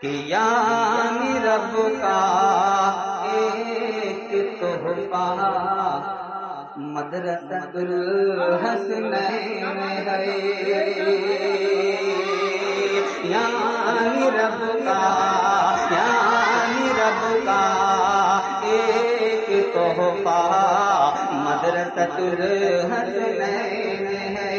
یعنی رب کا ایک تحفہ مدرسۃ الحسنین ہے، یعنی رب کا ایک تحفہ مدرسۃ الحسنین ہے۔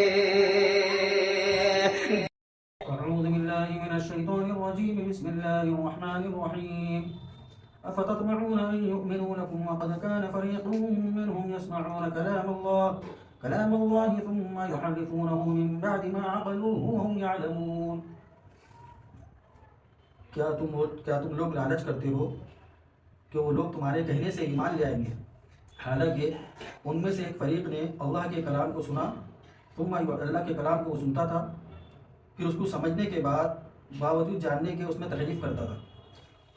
أعوذ بالله من الشيطان الرجيم بسم الله الرحمن الرحيم أفتطمعون أن يؤمنوا لكم وقد كان فريق منهم يسمعون كلام الله ثم يحرفونه من بعد ما عقلوه وهم يعلمون۔ کیا تم لوگ لالچ کرتے ہو کہ وہ لوگ تمہارے کہنے سے ایمان لے آئیں گے، حالانکہ ان میں سے ایک فریق نے اللہ کے کلام کو سنا، اللہ کے کلام کو وہ سنتا تھا، پھر اس کو سمجھنے کے بعد باوجود جاننے کے اس میں تحریف کرتا تھا۔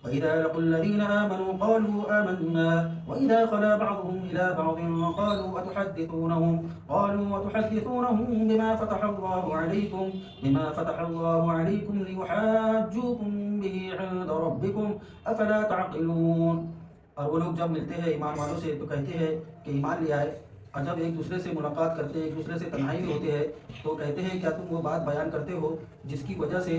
وَإِذَا لَقُوا الَّذِينَ آمَنُوا قَالُوا آمَنَّا وَإِذَا خَلَا بَعْضُهُمْ إِلَى بَعْضٍ قَالُوا أَتُحَدِّثُونَهُم بِمَا فَتَحَ اللَّهُ عَلَيْكُمْ لِيُحَاجُّوكُم بِهِ عِندَ رَبِّكُمْ أَفَلَا تَعْقِلُونَ۔ اور وہ لوگ جب ملتے ہیں ایمان والوں سے تو کہتے ہیں کہ ایمان لے آئے، اور جب ایک دوسرے سے ملاقات کرتے ہیں، ایک دوسرے سے تنہائی میں ہوتے ہیں تو کہتے ہیں کیا تم وہ بات بیان کرتے ہو جس کی وجہ سے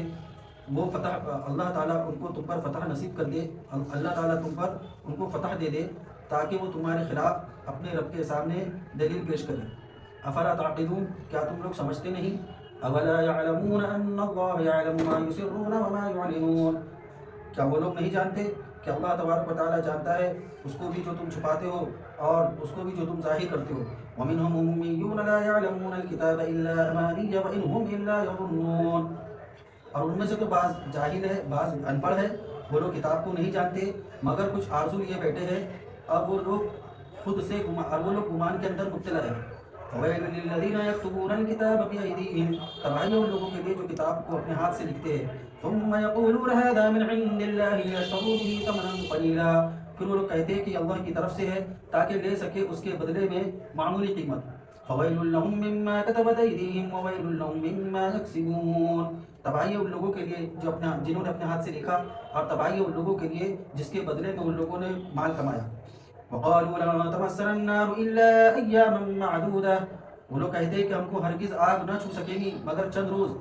وہ اللہ تعالیٰ ان کو تم پر فتح نصیب کر دے، اللہ تعالیٰ تم پر ان کو فتح دے دے تاکہ وہ تمہارے خلاف اپنے رب کے سامنے دلیل پیش کریں۔ افلا تعقلون، کیا تم لوگ سمجھتے نہیں؟ اولا يعلمون ان اللہ يعلم ما يسرون وما يعلنون، کیا وہ لوگ نہیں جانتے کہ اللہ تبارک و تعالیٰ جانتا ہے اس کو بھی جو تم چھپاتے ہو اور اس کو بھی جو تم ظاہر کرتے ہو۔ وَمِنْهُمْ أُمِّيُّونَ لَا يَعْلَمُونَ الْكِتَابَ إِلَّا أَمَانِيَّ وَإِنْ هُمْ إِلَّا يَظُنُّونَ، اور ان میں سے تو بعض جاہل ہے، بعض ان پڑھ ہے، وہ لوگ کتاب کو نہیں جانتے مگر کچھ آرزو لیے بیٹھے ہیں، اور وہ لوگ گمان کے اندر مبتلا ہے۔ فَوَيْلٌ لِّلَّذِينَ يَكْتُبُونَ الْكِتَابَ بِأَيْدِيهِمْ، تباہی ان لوگوں کے لیے جو کتاب کو اپنے ہاتھ سے لکھتے ہیں۔ ثُمَّ يَقُولُونَ هَذَا مِنْ عِندِ اللَّهِ لِيَشْتَرُوا بِهِ ثَمَنًا قَلِيلًا، پھر وہ لوگ کہتے ہیں کہ اللہ کی طرف سے ہے تاکہ لے سکے اس کے بدلے میں معمولی قیمت۔ فَوَيْلٌ لَّهُم مِّمَّا كَتَبَتْ أَيْدِيهِمْ وَوَيْلٌ لَّهُم مِّمَّا يَكْسِبُونَ، تباہی ان لوگوں کے لیے جنہوں نے اپنے ہاتھ سے لکھا، اور تباہی ان لوگوں کے لیے جس کے بدلے میں ان لوگوں نے مال کمایا۔ وَقَالُوا لَن تَمَسَّنَا النَّارُ إِلَّا أَيَّامًا مَّعْدُودَةً، وہ لوگ کہتے ہیں کہ ہم کو ہرگز آگ نہ چھو سکے گی مگر چند روز۔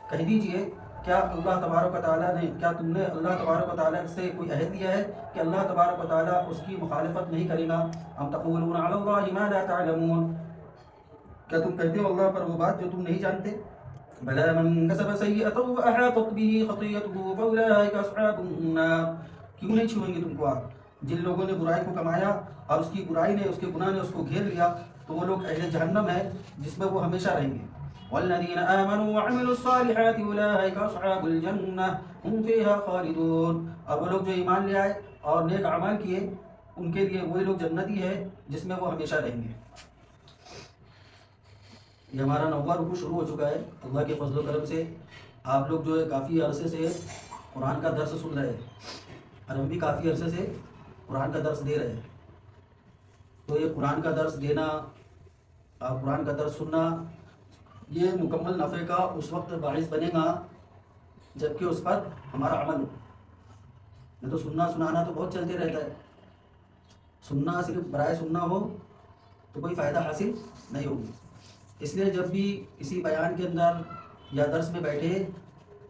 کہہ دیجئے کیا تم نے اللہ تبارک و تعالیٰ سے کوئی عہد لیا ہے کہ اللہ تبارک و تعالیٰ اس کی مخالفت نہیں کرے گا؟ ام تقولون علی اللہ ما لا تعلمون، کیا تم کہتے ہو اللہ پر وہ بات جو تم نہیں جانتے؟ بلی من کسب سیئۃ واحاطت به خطیئته فاولئک اصحاب النار، کیوں نہیں چھوئیں گے تم کو آگ؟ جن لوگوں نے برائی کو کمایا اور اس کی برائی نے، اس کے گناہ نے اس کو گھیر لیا تو وہ لوگ اہل جہنم ہے جس میں وہ ہمیشہ رہیں گے۔ والذین آمنوا وعملوا الصالحات اولئک اصحاب الجنہ هم فیہا خالدون، اور وہ لوگ جو ایمان لے آئے اور نیک اعمال کیے ان کے لیے وہی لوگ جنتی ہے جس میں وہ ہمیشہ رہیں گے۔ یہ ہمارا 9واں رکوع شروع ہو چکا ہے۔ اللہ کے فضل و کرم سے آپ لوگ جو ہے کافی عرصے سے قرآن کا درس سن رہے ہیں، اور ہم بھی کافی عرصے سے قرآن کا درس دے رہے ہیں۔ تو یہ قرآن کا درس دینا اور قرآن کا درس سننا یہ مکمل نفع کا اس وقت باعث بنے گا جبکہ اس پر ہمارا عمل ہو، نہیں تو سننا سنانا تو بہت چلتے رہتا ہے، سننا صرف برائے سننا ہو تو کوئی فائدہ حاصل نہیں ہوگی۔ اس لیے جب بھی کسی بیان کے اندر یا درس میں بیٹھے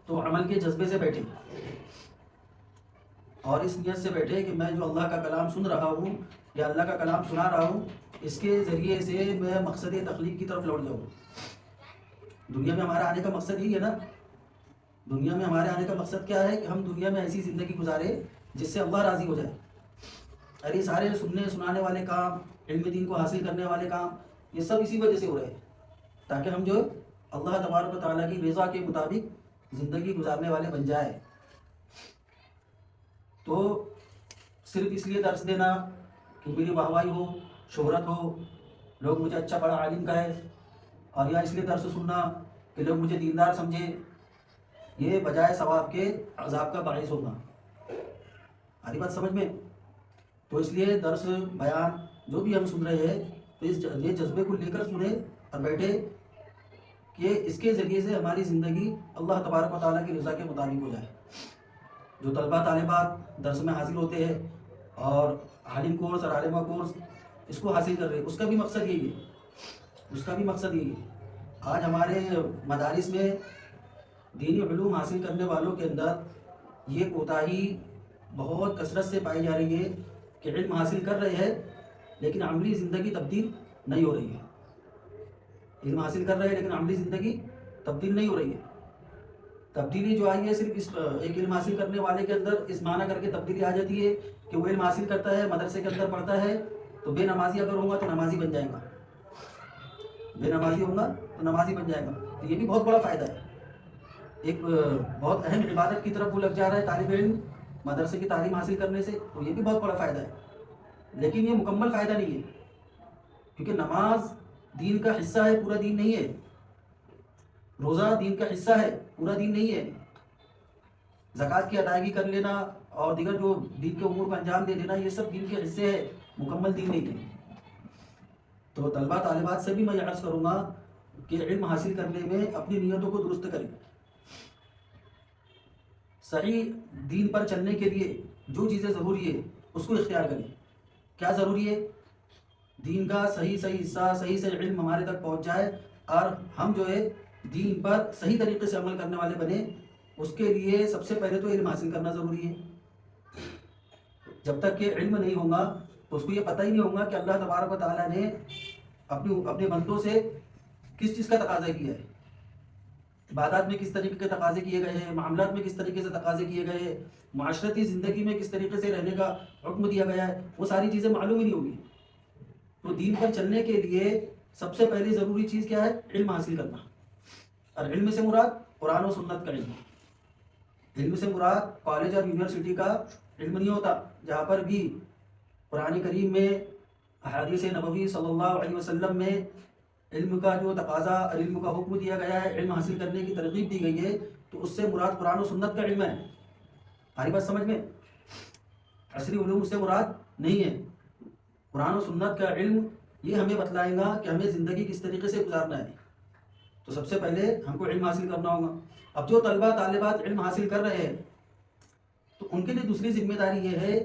تو عمل کے جذبے سے بیٹھے، اور اس نیت سے بیٹھے کہ میں جو اللہ کا کلام سن رہا ہوں یا اللہ کا کلام سنا رہا ہوں اس کے ذریعے سے میں مقصد تخلیق کی طرف لوٹ جاؤں۔ دنیا میں ہمارا آنے کا مقصد یہی ہے نا، دنیا میں ہمارے آنے کا مقصد کیا ہے کہ ہم دنیا میں ایسی زندگی گزارے جس سے اللہ راضی ہو جائے۔ اور یہ سارے سننے سنانے والے کام، علم دین کو حاصل کرنے والے کام، یہ سب اسی وجہ سے ہو رہے ہیں تاکہ ہم جو اللہ تبارک و تعالیٰ کی رضا کے مطابق زندگی گزارنے والے بن جائے۔ تو صرف اس لیے درس دینا کہ میری واہوائی ہو، شہرت ہو، لوگ مجھے اچھا بڑا عالم کہے، اور یا اس لیے درس سننا کہ لوگ مجھے دیندار سمجھے، یہ بجائے ثواب کے عذاب کا باعث ہوگا۔ آری بات سمجھ میں؟ تو اس لیے درس بیان جو بھی ہم سن رہے ہیں تو یہ جذبے کو لے کر سنیں اور بیٹھے کہ اس کے ذریعے سے ہماری زندگی اللہ تبارک و تعالیٰ کی رضا کے مطابق ہو جائے۔ جو طلبہ طالبات درس میں حاضر ہوتے ہیں اور عالم کورس اور عالمہ کورس اس کو حاصل کر رہے ہیں، اس کا بھی مقصد یہی ہے، آج ہمارے مدارس میں دینی علوم حاصل کرنے والوں کے اندر یہ کوتاہی بہت کثرت سے پائی جا رہی ہے کہ علم حاصل کر رہے ہیں لیکن عملی زندگی تبدیل نہیں ہو رہی ہے، علم حاصل کر رہے ہیں لیکن عملی زندگی تبدیل نہیں ہو رہی ہے۔ تبدیلی جو آئی ہے صرف اس ایک علم حاصل کرنے والے کے اندر اس معنی کر کے تبدیلی آ جاتی ہے کہ وہ علم حاصل کرتا ہے، مدرسے کے اندر پڑھتا ہے تو بے نمازی اگر ہوگا تو نمازی بن جائے گا، بے نمازی ہوگا تو نمازی بن جائے گا، تو یہ بھی بہت بڑا فائدہ ہے، ایک بہت اہم عبادت کی طرف وہ لگ جا رہا ہے طالب علم مدرسے کی تعلیم حاصل کرنے سے، تو یہ بھی بہت بڑا فائدہ ہے، لیکن یہ مکمل فائدہ نہیں ہے، کیونکہ نماز دین کا حصہ ہے، پورا دین نہیں ہے، روزہ دین کا حصہ ہے، پورا دین نہیں ہے، زکوٰۃ کی ادائیگی کر لینا اور دیگر جو دین کے امور کو انجام دے دینا یہ سب دین کے حصے ہے، مکمل دین نہیں ہے۔ تو طلبہ طالبات سے بھی میں عرض کروں گا کہ علم حاصل کرنے میں اپنی نیتوں کو درست کریں، صحیح دین پر چلنے کے لیے جو چیزیں ضروری ہے اس کو اختیار کریں۔ کیا ضروری ہے؟ دین کا صحیح حصہ، صحیح سے علم ہمارے تک پہنچ جائے اور ہم جو ہے دین پر صحیح طریقے سے عمل کرنے والے بنے، اس کے لیے سب سے پہلے تو علم حاصل کرنا ضروری ہے۔ جب تک کہ علم نہیں ہوگا تو اس کو یہ پتہ ہی نہیں ہوگا کہ اللہ تبارک و تعالیٰ نے اپنے بندوں سے کس چیز کا تقاضا کیا ہے، عبادات میں کس طریقے کے تقاضے کیے گئے ہیں، معاملات میں کس طریقے سے تقاضے کیے گئے ہیں، معاشرتی زندگی میں کس طریقے سے رہنے کا حکم دیا گیا ہے، وہ ساری چیزیں معلوم ہی نہیں ہوگی۔ تو دین پر چلنے کے لیے سب سے پہلی ضروری چیز کیا ہے؟ علم حاصل کرنا، اور علم سے مراد قرآن و سنت کا علم، علم سے مراد کالج اور یونیورسٹی کا علم نہیں ہوتا، جہاں پر بھی قرآن کریم میں احادیث نبوی صلی اللہ علیہ وسلم میں علم کا جو تقاضا اور علم کا حکم دیا گیا ہے، علم حاصل کرنے کی ترغیب دی گئی ہے، تو اس سے مراد قرآن و سنت کا علم ہے۔ ہماری بات سمجھ میں؟ عصری علوم سے مراد نہیں ہے، قرآن و سنت کا علم یہ ہمیں بتلائے گا کہ ہمیں زندگی کس طریقے سے گزارنا ہے، تو سب سے پہلے ہم کو علم حاصل کرنا ہوگا۔ اب جو طلبہ طالبات علم حاصل کر رہے ہیں تو ان کے لیے دوسری ذمہ داری یہ ہے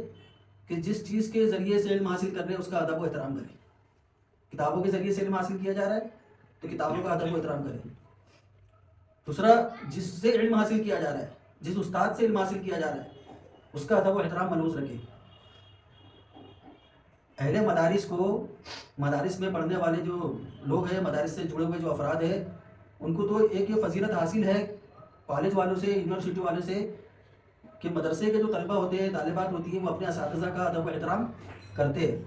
کہ جس چیز کے ذریعے سے علم حاصل کر رہے ہیں اس کا ادب و احترام کریں۔ کتابوں کے ذریعے سے علم حاصل کیا جا رہا ہے تو کتابوں کا ادب و احترام کریں۔ دوسرا، جس سے علم حاصل کیا جا رہا ہے، جس استاد سے علم حاصل کیا جا رہا ہے اس کا ادب و احترام ملحوظ رکھیں۔ اہل مدارس کو، مدارس میں پڑھنے والے جو لوگ ہیں، مدارس سے جڑے ہوئے جو افراد ہیں، ان کو تو ایک یہ فضیلت حاصل ہے کالج والوں سے، یونیورسٹی والوں سے، کہ مدرسے کے جو طلبہ ہوتے ہیں، طالبات ہوتی ہیں، وہ اپنے اساتذہ کا ادب و احترام کرتے ہیں۔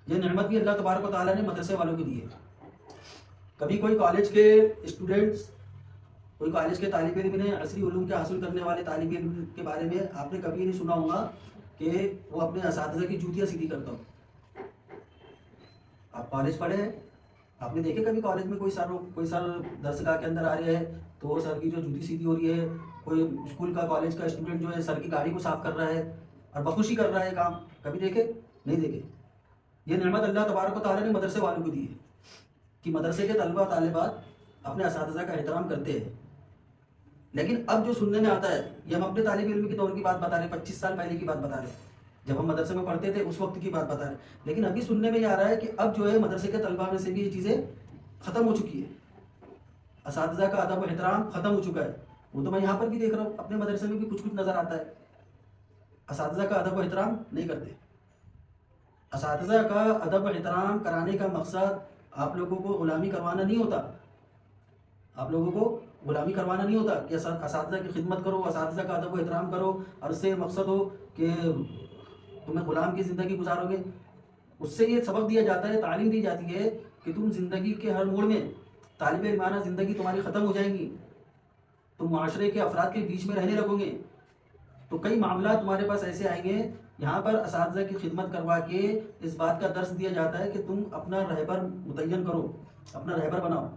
یہ نعمت بھی اللہ تبارک و تعالیٰ نے مدرسے والوں کو دی ہے۔ کبھی کوئی کالج کے اسٹوڈنٹس، کوئی کالج کے طالب علم نے عصری علوم کے حاصل کرنے والے طالب علم کے بارے میں آپ نے کبھی نہیں سنا ہوگا کہ وہ اپنے اساتذہ کی جوتیاں سیدھی کرتا ہو۔ آپ کالج پڑھے ہیں، آپ نے دیکھے کبھی کالج میں کوئی سر درسگاہ کے اندر آ رہے ہیں تو وہ سر کی جو جوتی سیدھی ہو رہی ہے، کوئی اسکول کا کالج کا اسٹوڈنٹ جو ہے سر کی گاڑی کو صاف کر رہا ہے اور بخوشی کر رہا ہے کام، کبھی دیکھے؟ نہیں دیکھے۔ یہ نعمت اللہ تبارک و تعالیٰ نے مدرسے والوں کو دی ہے کہ مدرسے کے طلبہ طالبات اپنے اساتذہ کا احترام کرتے ہیں۔ لیکن اب جو سننے میں آتا ہے، یہ ہم اپنے طالب علم کے دور کی بات بتا رہے ہیں، 25 سال پہلے کی بات بتا رہے ہیں، جب ہم مدرسے میں پڑھتے تھے اس وقت کی بات بتا رہے ہیں، لیکن ابھی سننے میں یہ آ رہا ہے کہ اب جو ہے مدرسے کے طلبہ میں سے بھی یہ چیزیں ختم ہو چکی ہے، اساتذہ کا ادب و احترام ختم ہو چکا ہے۔ وہ تو میں یہاں پر بھی دیکھ رہا ہوں، اپنے مدرسے میں بھی کچھ نظر آتا ہے، اساتذہ کا ادب و احترام نہیں کرتے۔ اساتذہ کا ادب و احترام کرانے کا مقصد آپ لوگوں کو غلامی کروانا نہیں ہوتا، آپ لوگوں کو غلامی کروانا نہیں ہوتا کہ اساتذہ کی خدمت کرو، اساتذہ کا ادب و احترام کرو اور اس سے مقصد ہو کہ تمہیں غلام کی زندگی گزارو گے۔ اس سے یہ سبق دیا جاتا ہے، تعلیم دی جاتی ہے کہ تم زندگی کے ہر موڑ میں طالب علمانہ زندگی تمہاری ختم ہو جائیں گی، تم معاشرے کے افراد کے بیچ میں رہنے لگو گے، تو کئی معاملات تمہارے پاس ایسے آئیں گے، یہاں پر اساتذہ کی خدمت کروا کے اس بات کا درس دیا جاتا ہے کہ تم اپنا رہبر متعین کرو، اپنا رہبر بناؤ۔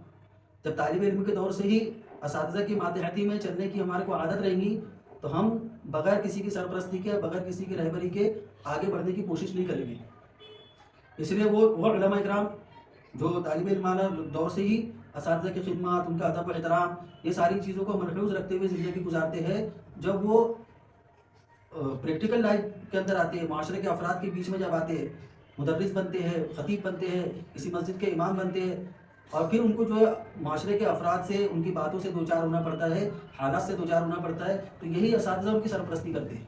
جب طالب علم کے دور سے ہی اساتذہ کی ماتحتی میں چلنے کی ہمارے کو عادت رہے گی تو ہم بغیر کسی کی سرپرستی کے، بغیر کسی کی رہبری کے آگے بڑھنے کی کوشش نہیں کریں گے۔ اس لیے وہ علماء اکرام جو طالب علمانہ دور سے ہی اساتذہ کی خدمات، ان کا ادب و احترام، یہ ساری چیزوں کو ملحوظ رکھتے ہوئے زندگی گزارتے ہیں. جب وہ پریکٹیکل لائف کے اندر آتے ہیں، معاشرے کے افراد کے بیچ میں جب آتے ہیں، مدرس بنتے ہیں، خطیب بنتے ہیں، کسی مسجد کے امام بنتے ہیں، اور پھر ان کو جو ہے معاشرے کے افراد سے، ان کی باتوں سے دوچار ہونا پڑتا ہے، حالات سے دوچار ہونا پڑتا ہے، تو یہی اساتذہ ان کی سرپرستی کرتے ہیں.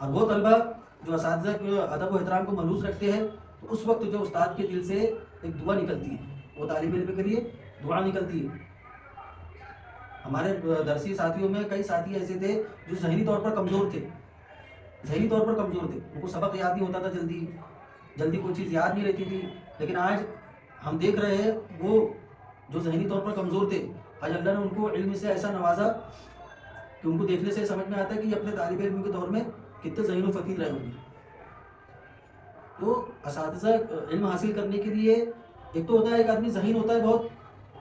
اور وہ طلبہ جو اساتذہ کے ادب و احترام کو ملحوظ رکھتے ہیں، تو اس وقت جو استاد کے دل سے ایک دعا نکلتی ہے، وہ طالب علم کے لیے دعا نکلتی ہے. ہمارے درسی ساتھیوں میں کئی ساتھی ایسے تھے جو ذہنی طور پر کمزور تھے، ذہنی طور پر کمزور تھے، ان کو سبق یاد نہیں ہوتا تھا، جلدی کوئی چیز یاد نہیں رہتی تھی. لیکن آج ہم دیکھ رہے ہیں وہ جو ذہنی طور پر کمزور تھے، آج اللہ نے ان کو علم سے ایسا نوازا کہ ان کو دیکھنے سے سمجھ میں آتا ہے کہ یہ اپنے طالب علم کے دور میں کتنے ذہین و فقیر رہے ہوں گے. تو اساتذہ علم حاصل کرنے کے لیے ایک تو ہوتا ہے ایک آدمی ذہین ہوتا ہے بہت،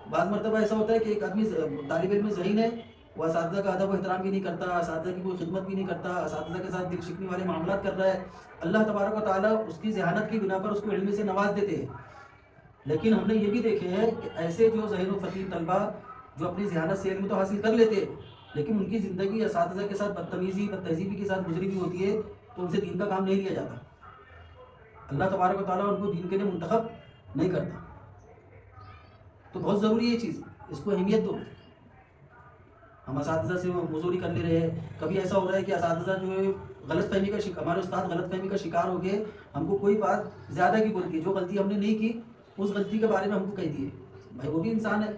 بعض مرتبہ ایسا ہوتا ہے کہ ایک آدمی طالب علم ذہین ہے، وہ اساتذہ کا ادب و احترام بھی نہیں کرتا، اساتذہ کی کوئی خدمت بھی نہیں کرتا، اساتذہ کے ساتھ دل شکنی والے معاملات کر رہا ہے. اللہ تبارک و تعالیٰ اس کی ذہانت کی بنا پر اس کو علم سے نواز دیتے ہیں. لیکن ہم نے یہ بھی دیکھے ہیں کہ ایسے جو ذہین و فقیر طلبہ جو اپنی ذہانت سے علم تو حاصل کر لیتے ہیں، لیکن ان کی زندگی اساتذہ کے ساتھ بدتمیزی، بد تہذیبی کے ساتھ گزری ہوئی ہوتی ہے، تو ان سے دین کا کام نہیں لیا جاتا. اللہ تبارک و تعالیٰ ان کو دین کے لیے منتخب نہیں کرتا. تو بہت ضروری ہے یہ چیز، اس کو اہمیت دو. ہم اساتذہ سے مزوری کر لے رہے ہیں. کبھی ایسا ہو رہا ہے کہ اساتذہ جو ہے غلط فہمی کا شکار، ہمارے استاد غلط فہمی کا شکار ہو گئے، ہم کو کوئی بات زیادہ کی بولتی ہے، جو غلطی ہم نے نہیں کی اس غلطی کے بارے میں ہم کو کہہ دیے. بھائی وہ بھی انسان ہے،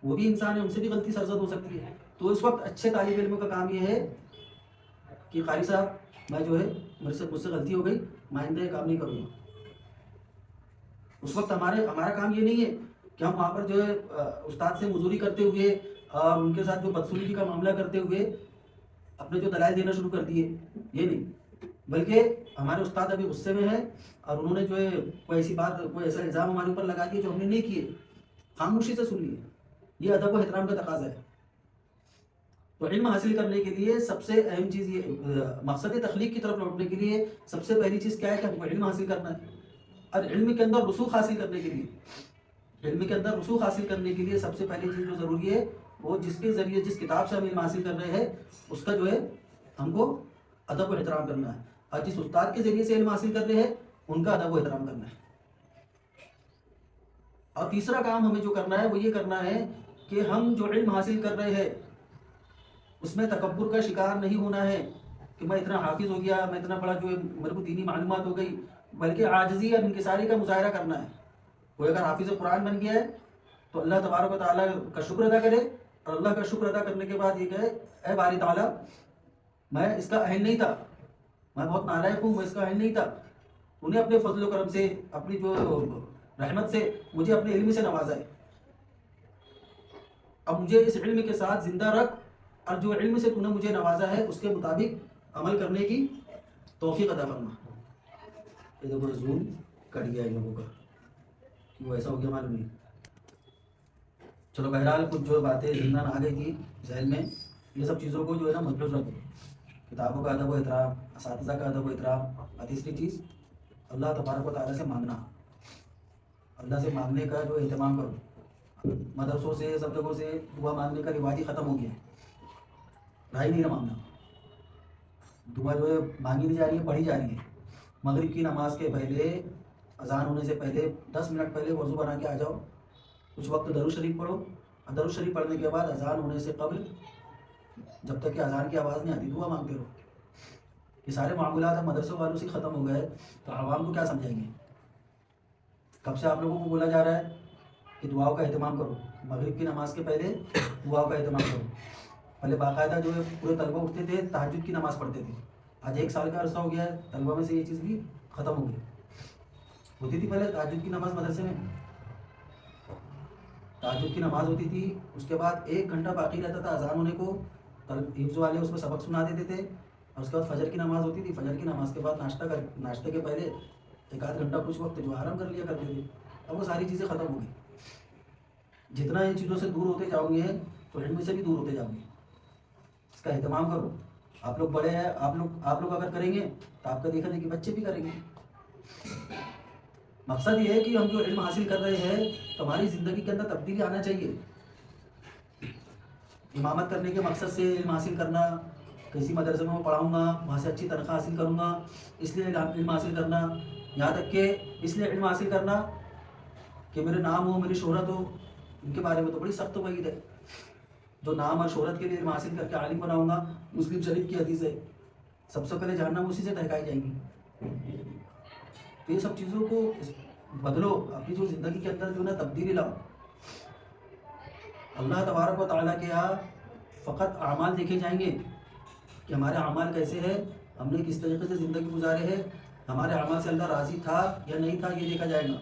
وہ بھی انسان ہے، ان سے بھی غلطی سرزد ہو سکتی ہے. تو اس وقت اچھے طالب علم کا کام یہ ہے کہ قاری صاحب میں جو ہے مجھ سے غلطی ہو گئی، میں آئندہ یہ کام نہیں کروں گا. اس وقت ہمارا کام یہ نہیں ہے کہ ہم وہاں پر جو ہے استاد سے مزوری کرتے ہوئے اور ان کے ساتھ جو بدسلوکی کا معاملہ کرتے ہوئے اپنے جو دلائل دینا شروع کر دیے، یہ نہیں. بلکہ ہمارے استاد ابھی غصے میں ہیں اور انہوں نے جو ہے کوئی ایسی بات، کوئی ایسا الزام ہمارے اوپر لگا دیا جو ہم نے نہیں کیے، خاموشی سے سن لیے. یہ ادب و احترام کا تقاضا ہے. تو علم حاصل کرنے کے لیے سب سے اہم چیز یہ، مقصد تخلیق کی طرف لوٹنے کے لیے سب سے پہلی چیز کیا ہے کہ ہم کو علم حاصل کرنا ہے. اور علم کے اندر رسوخ حاصل کرنے کے لیے، علم کے اندر رسوخ حاصل کرنے کے لیے سب سے پہلی چیز جو ضروری ہے وہ جس کے ذریعے، جس کتاب سے ہم علم حاصل کر رہے ہیں اس کا جو ہے ہم کو ادب و احترام کرنا ہے، اور جس استاد کے ذریعے سے علم حاصل کر رہے ہیں ان کا ادب و احترام کرنا ہے. اور تیسرا کام ہمیں جو کرنا ہے وہ یہ کرنا ہے کہ ہم جو علم حاصل کر رہے ہیں اس میں تکبر کا شکار نہیں ہونا ہے کہ میں اتنا حافظ ہو گیا، میں اتنا بڑا جو ہے میرے کو دینی معلومات ہو گئی، بلکہ عاجزی اور انکساری کا مظاہرہ کرنا ہے. کوئی اگر حافظ قرآن بن گیا ہے تو اللہ تبارک و تعالیٰ کا شکر ادا کرے، اور اللہ کا شکر ادا کرنے کے بعد یہ کہے اے باری تعالیٰ میں اس کا اہل نہیں تھا، میں بہت نالائق ہوں، میں اس کا اہل نہیں تھا، انہیں اپنے فضل و کرم سے، اپنی جو رحمت سے مجھے اپنے علم سے نوازا ہے. اب مجھے اس علم کے ساتھ زندہ رکھ، اور جو علم سے تو نے مجھے نوازا ہے اس کے مطابق عمل کرنے کی توفیق عطا فرما. یہ دیکھو زوم کٹ گیا ان لوگوں کا، وہ ایسا ہو گیا معلوم نہیں. چلو بہرحال کچھ جو باتیں ذہن آ گئی تھی ذہن میں، یہ سب چیزوں کو جو ہے نا ملحوظ رکھو. کتابوں کا ادب و احترام، اساتذہ کا ادب و احترام، اور تیسری چیز اللہ تبارک و تعالیٰ سے مانگنا. اللہ سے مانگنے کا جو اہتمام کرو. مدرسوں سے، سب جگہوں سے دعا مانگنے کا رواج ہی ختم ہو گیا ہے، رہا ہی نہیں رہا مانگنا. دعا جو ہے مانگی نہیں جا رہی ہے، پڑھی جا رہی ہے. مغرب کی نماز کے پہلے، اذان ہونے سے پہلے 10 منٹ پہلے وضو بنا کے آ جاؤ، کچھ وقت درود شریف پڑھو، اور درود شریف پڑھنے کے بعد اذان ہونے سے قبل جب تک کہ اذان کی آواز نہیں آتی دعا مانگتے رہو. یہ سارے معاملات اب مدرسوں والوں سے ختم ہو گئے، تو عوام کو کیا سمجھائیں گے؟ کب سے آپ لوگوں کو بولا جا رہا ہے کہ دعاؤں کا اہتمام کرو، مغرب کی نماز کے پہلے دعاؤں کا اہتمام کرو. پہلے باقاعدہ جو ہے پورے طلبہ اٹھتے تھے، تہجد کی نماز پڑھتے تھے. آج 1 سال کا عرصہ ہو گیا ہے، طلبہ میں سے یہ چیز بھی ختم ہو گئی. ہوتی تھی پہلے تہجد کی نماز مدرسے میں، تہجد کی نماز ہوتی تھی، اس کے بعد 1 گھنٹہ باقی رہتا تھا اذان ہونے کو، حفظ والے اس میں سبق سنا دیتے تھے، اور اس کے بعد فجر کی نماز ہوتی تھی. فجر کی نماز کے بعد ناشتے کے پہلے 1 آدھ گھنٹہ کچھ وقت جو آرام کر لیا کرتے تھے. اب وہ ساری چیزیں ختم ہو گئی. جتنا ان چیزوں سے دور ہوتے جاؤ گے تو علم سے بھی دور ہوتے جاؤ گے. اس کا اہتمام کرو. آپ لوگ بڑے ہیں، آپ لوگ اگر کریں گے تو آپ کا دیکھا دیکھی بچے بھی کریں گے. مقصد یہ ہے کہ ہم جو علم حاصل کر رہے ہیں تو ہماری زندگی کے اندر تبدیلی آنا چاہیے. امامت کرنے کے مقصد سے علم حاصل کرنا، کسی مدرسے میں پڑھاؤں گا وہاں سے اچھی تنخواہ حاصل کروں گا، اس لیے علم حاصل کرنا، یہاں تک کہ اس لیے علم حاصل کرنا کہ میرے نام ہو، میری شہرت ہو، ان کے بارے میں تو بڑی سخت وعید ہے. جو نام اور شہرت کے لیے علم حاصل کر کے عالم بناؤں گا، مسلم شریف کی حدیث ہے، سب سے پہلے جہنم اسی سے دہکائی جائیں گی. تو یہ سب چیزوں کو بدلو، اپنی جو زندگی کے اندر جو نا تبدیلی لاؤ. اللہ تبارک و تعالیٰ کے یہاں فقط اعمال دیکھے جائیں گے کہ ہمارے اعمال کیسے ہیں، ہم نے کس طریقے سے زندگی گزارے ہے، ہمارے اعمال سے اللہ راضی تھا یا نہیں تھا، یہ دیکھا جائے گا.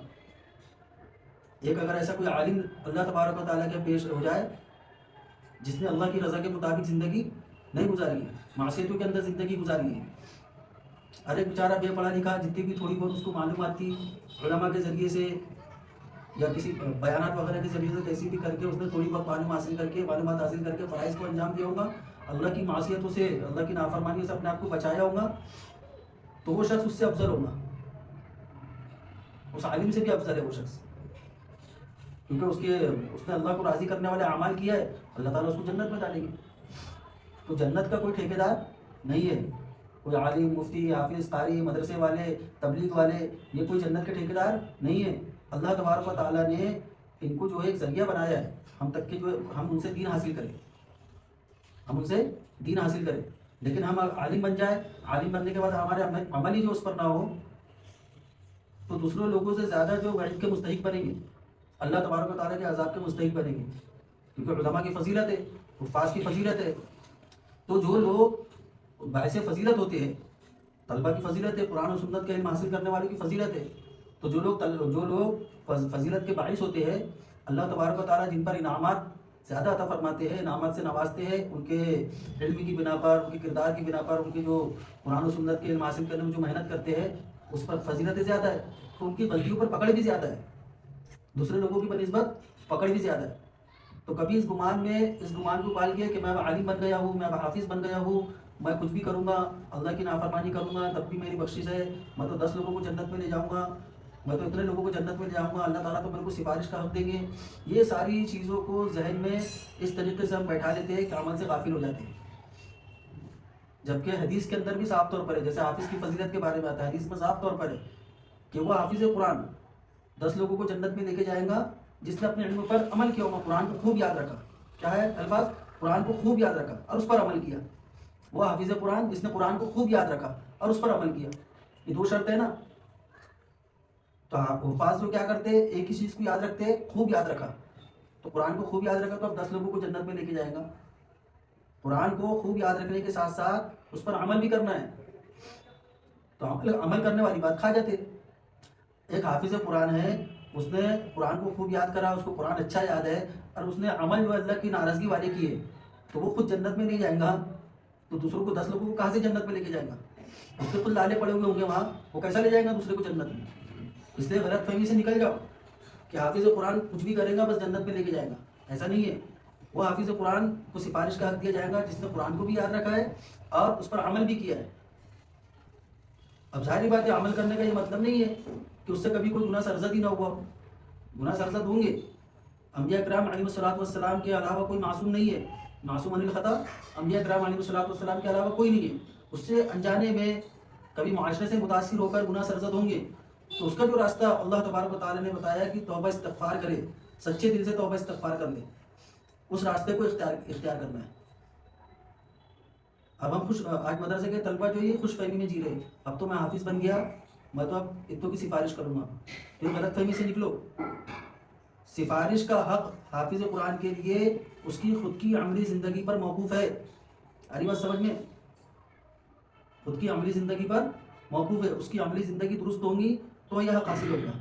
ایک اگر ایسا کوئی عالم اللہ تبارک و تعالیٰ کے پیش ہو جائے جس نے اللہ کی رضا کے مطابق زندگی نہیں گزاری ہے، معصیتوں کے اندر زندگی گزاری ہے، ہر ایک بیچارہ بے پڑھا لکھا، جتنی بھی تھوڑی بہت اس کو معلومات تھی علماء کے ذریعے سے یا کسی بیانات وغیرہ کے ذریعے سے کیسی بھی کر کے اس نے تھوڑی بہت معلومات حاصل کر کے فرائض کو انجام دیا ہوگا، اللہ کی معصیتوں سے، اللہ کی نافرمانیوں سے اپنے آپ کو بچایا ہوگا، تو وہ شخص اس سے افضل ہوگا، اس عالم سے بھی افضل ہے وہ شخص، کیونکہ اس نے اللہ کو راضی کرنے والے اعمال کیا ہے، اللہ تعالیٰ اس کو جنت میں ڈالیں گے. تو جنت کا کوئی ٹھیکیدار نہیں ہے، کوئی عالم، مفتی، حافظ، قاری، مدرسے والے، تبلیغ والے، یہ کوئی جنت کے ٹھیکیدار نہیں ہے. اللہ تبارک و تعالیٰ نے ان کو جو ہے ایک ذریعہ بنایا ہے ہم تک کہ جو ہم ان سے دین حاصل کریں، ہم ان سے دین حاصل کریں. لیکن ہم عالم بن جائے، عالم بننے کے بعد ہمارے عمل ہی جو اس پر نہ ہو تو دوسرے لوگوں سے زیادہ جو وعید کے مستحق بنیں گے، اللہ تبارک و تعالیٰ کے عذاب کے مستحق بنیں گے. کیونکہ علماء کی فضیلت ہے، حفاظ کی فضیلت ہے. تو جو لوگ باعث فضیلت ہوتے ہیں، طلبہ کی فضیلت ہے، قرآن و سنت کے علم حاصل کرنے والوں کی فضیلت ہے، تو جو لوگ فضیلت کے باعث ہوتے ہیں، اللہ تبارک و تعالیٰ جن پر انعامات زیادہ عطا فرماتے ہیں، انعامات سے نوازتے ہیں، ان کے علم کی بنا پر، ان کے کردار کی بنا پر، ان کے جو قرآن و سنت کے علم حاصل کرنے میں جو محنت کرتے ہیں اس پر فضیلتیں زیادہ ہے، تو ان کی غلطیوں پر پکڑ بھی زیادہ ہے، دوسرے لوگوں کی بنسبت پکڑ بھی زیادہ ہے. تو کبھی اس گمان کو پال کے کہ میں عالم بن گیا ہوں، میں حافظ بن گیا ہوں، میں کچھ بھی کروں گا، اللہ کی نافرمانی کروں گا تب بھی میری بخشش ہے، میں تو 10 لوگوں کو جنت میں لے جاؤں گا، میں تو اتنے لوگوں کو جنت میں لے جاؤں گا، اللہ تعالیٰ تو میرے کو سفارش کا حق دیں گے. یہ ساری چیزوں کو ذہن میں اس طریقے سے ہم بیٹھا لیتے ہیں کہ عمل سے غافل ہو جاتے ہیں. جبکہ حدیث کے اندر بھی صاف طور پر ہے، جیسے حافظ کی فضیلت کے بارے میں آتا ہے، حدیث میں صاف طور پر ہے کہ وہ حافظ قرآن 10 لوگوں کو جنت میں لے کے جائیں گا جس نے اپنے علم پر عمل کیا ہوگا، قرآن کو خوب یاد رکھا. کیا ہے الفاظ؟ قرآن کو خوب یاد رکھا اور اس پر عمل کیا. وہ حافظ قرآن جس نے قرآن کو خوب یاد رکھا اور اس پر عمل کیا. یہ 2 شرط ہے نا. تو حفاظ جو کیا کرتے، ایک ہی چیز کو یاد رکھتے، خوب یاد رکھا، تو قرآن کو خوب یاد رکھا تو اب 10 لوگوں کو جنت میں لے کے جائے گا. قرآن کو خوب یاد رکھنے کے ساتھ ساتھ اس پر عمل بھی کرنا ہے، تو عمل کرنے والی بات کھا جاتے. ایک حافظ قرآن ہے، اس نے قرآن کو خوب یاد کرا، اس کو قرآن اچھا یاد ہے، اور اس نے عمل جو اللہ کی ناراضگی والے کیے، تو وہ خود جنت میں نہیں جائیں گا، تو دوسروں کو 10 لوگوں کو کہاں سے جنت میں لے کے جائے گا؟ اس کے خود لالے پڑے ہوئے ہوں گے وہاں، وہ کیسا لے جائے گا دوسرے کو جنت میں؟ اس لیے غلط فہمی سے نکل جاؤ کہ حافظ قرآن کچھ بھی کرے گا بس جنت میں لے کے جائے گا. ایسا نہیں ہے. وہ حافظ قرآن کو سفارش کا حق دیا جائے گا جس نے قرآن کو بھی یاد رکھا ہے اور اس پر عمل بھی کیا ہے. اب ظاہری بات ہے، عمل کرنے کا یہ مطلب نہیں ہے کہ اس سے کبھی کوئی گناہ سرزد ہی نہ ہوا. گناہ سرزد ہوں گے. انبیاء کرام علیہ الصلوۃ کے علاوہ کوئی معصوم نہیں ہے. معصوم عن الخطا انبیاء کرام علیہ الصلوۃ کے علاوہ کوئی نہیں ہے. اس سے انجانے میں کبھی معاشرے سے متاثر ہو کر گناہ سرزد ہوں گے، تو اس کا جو راستہ اللہ تبارک و تعالیٰ نے بتایا کہ توبہ استغفار کرے، سچے دل سے توبہ استغفار کر لے، اس راستے کو اختیار کرنا ہے. اب ہم آج مدرسے کے طلبہ جو یہ خوش فہمی میں جی رہے ہیں، اب تو میں حافظ بن گیا، میں تو اب اتوں کی سفارش کروں گا. تو یہ غلط فہمی سے نکلو. سفارش کا حق حافظ قرآن کے لیے اس کی خود کی عملی زندگی پر موقوف ہے. اری بات سمجھ میں؟ خود کی عملی زندگی پر موقوف ہے. اس کی عملی زندگی درست ہوگی تو یہ حق حاصل ہوگا.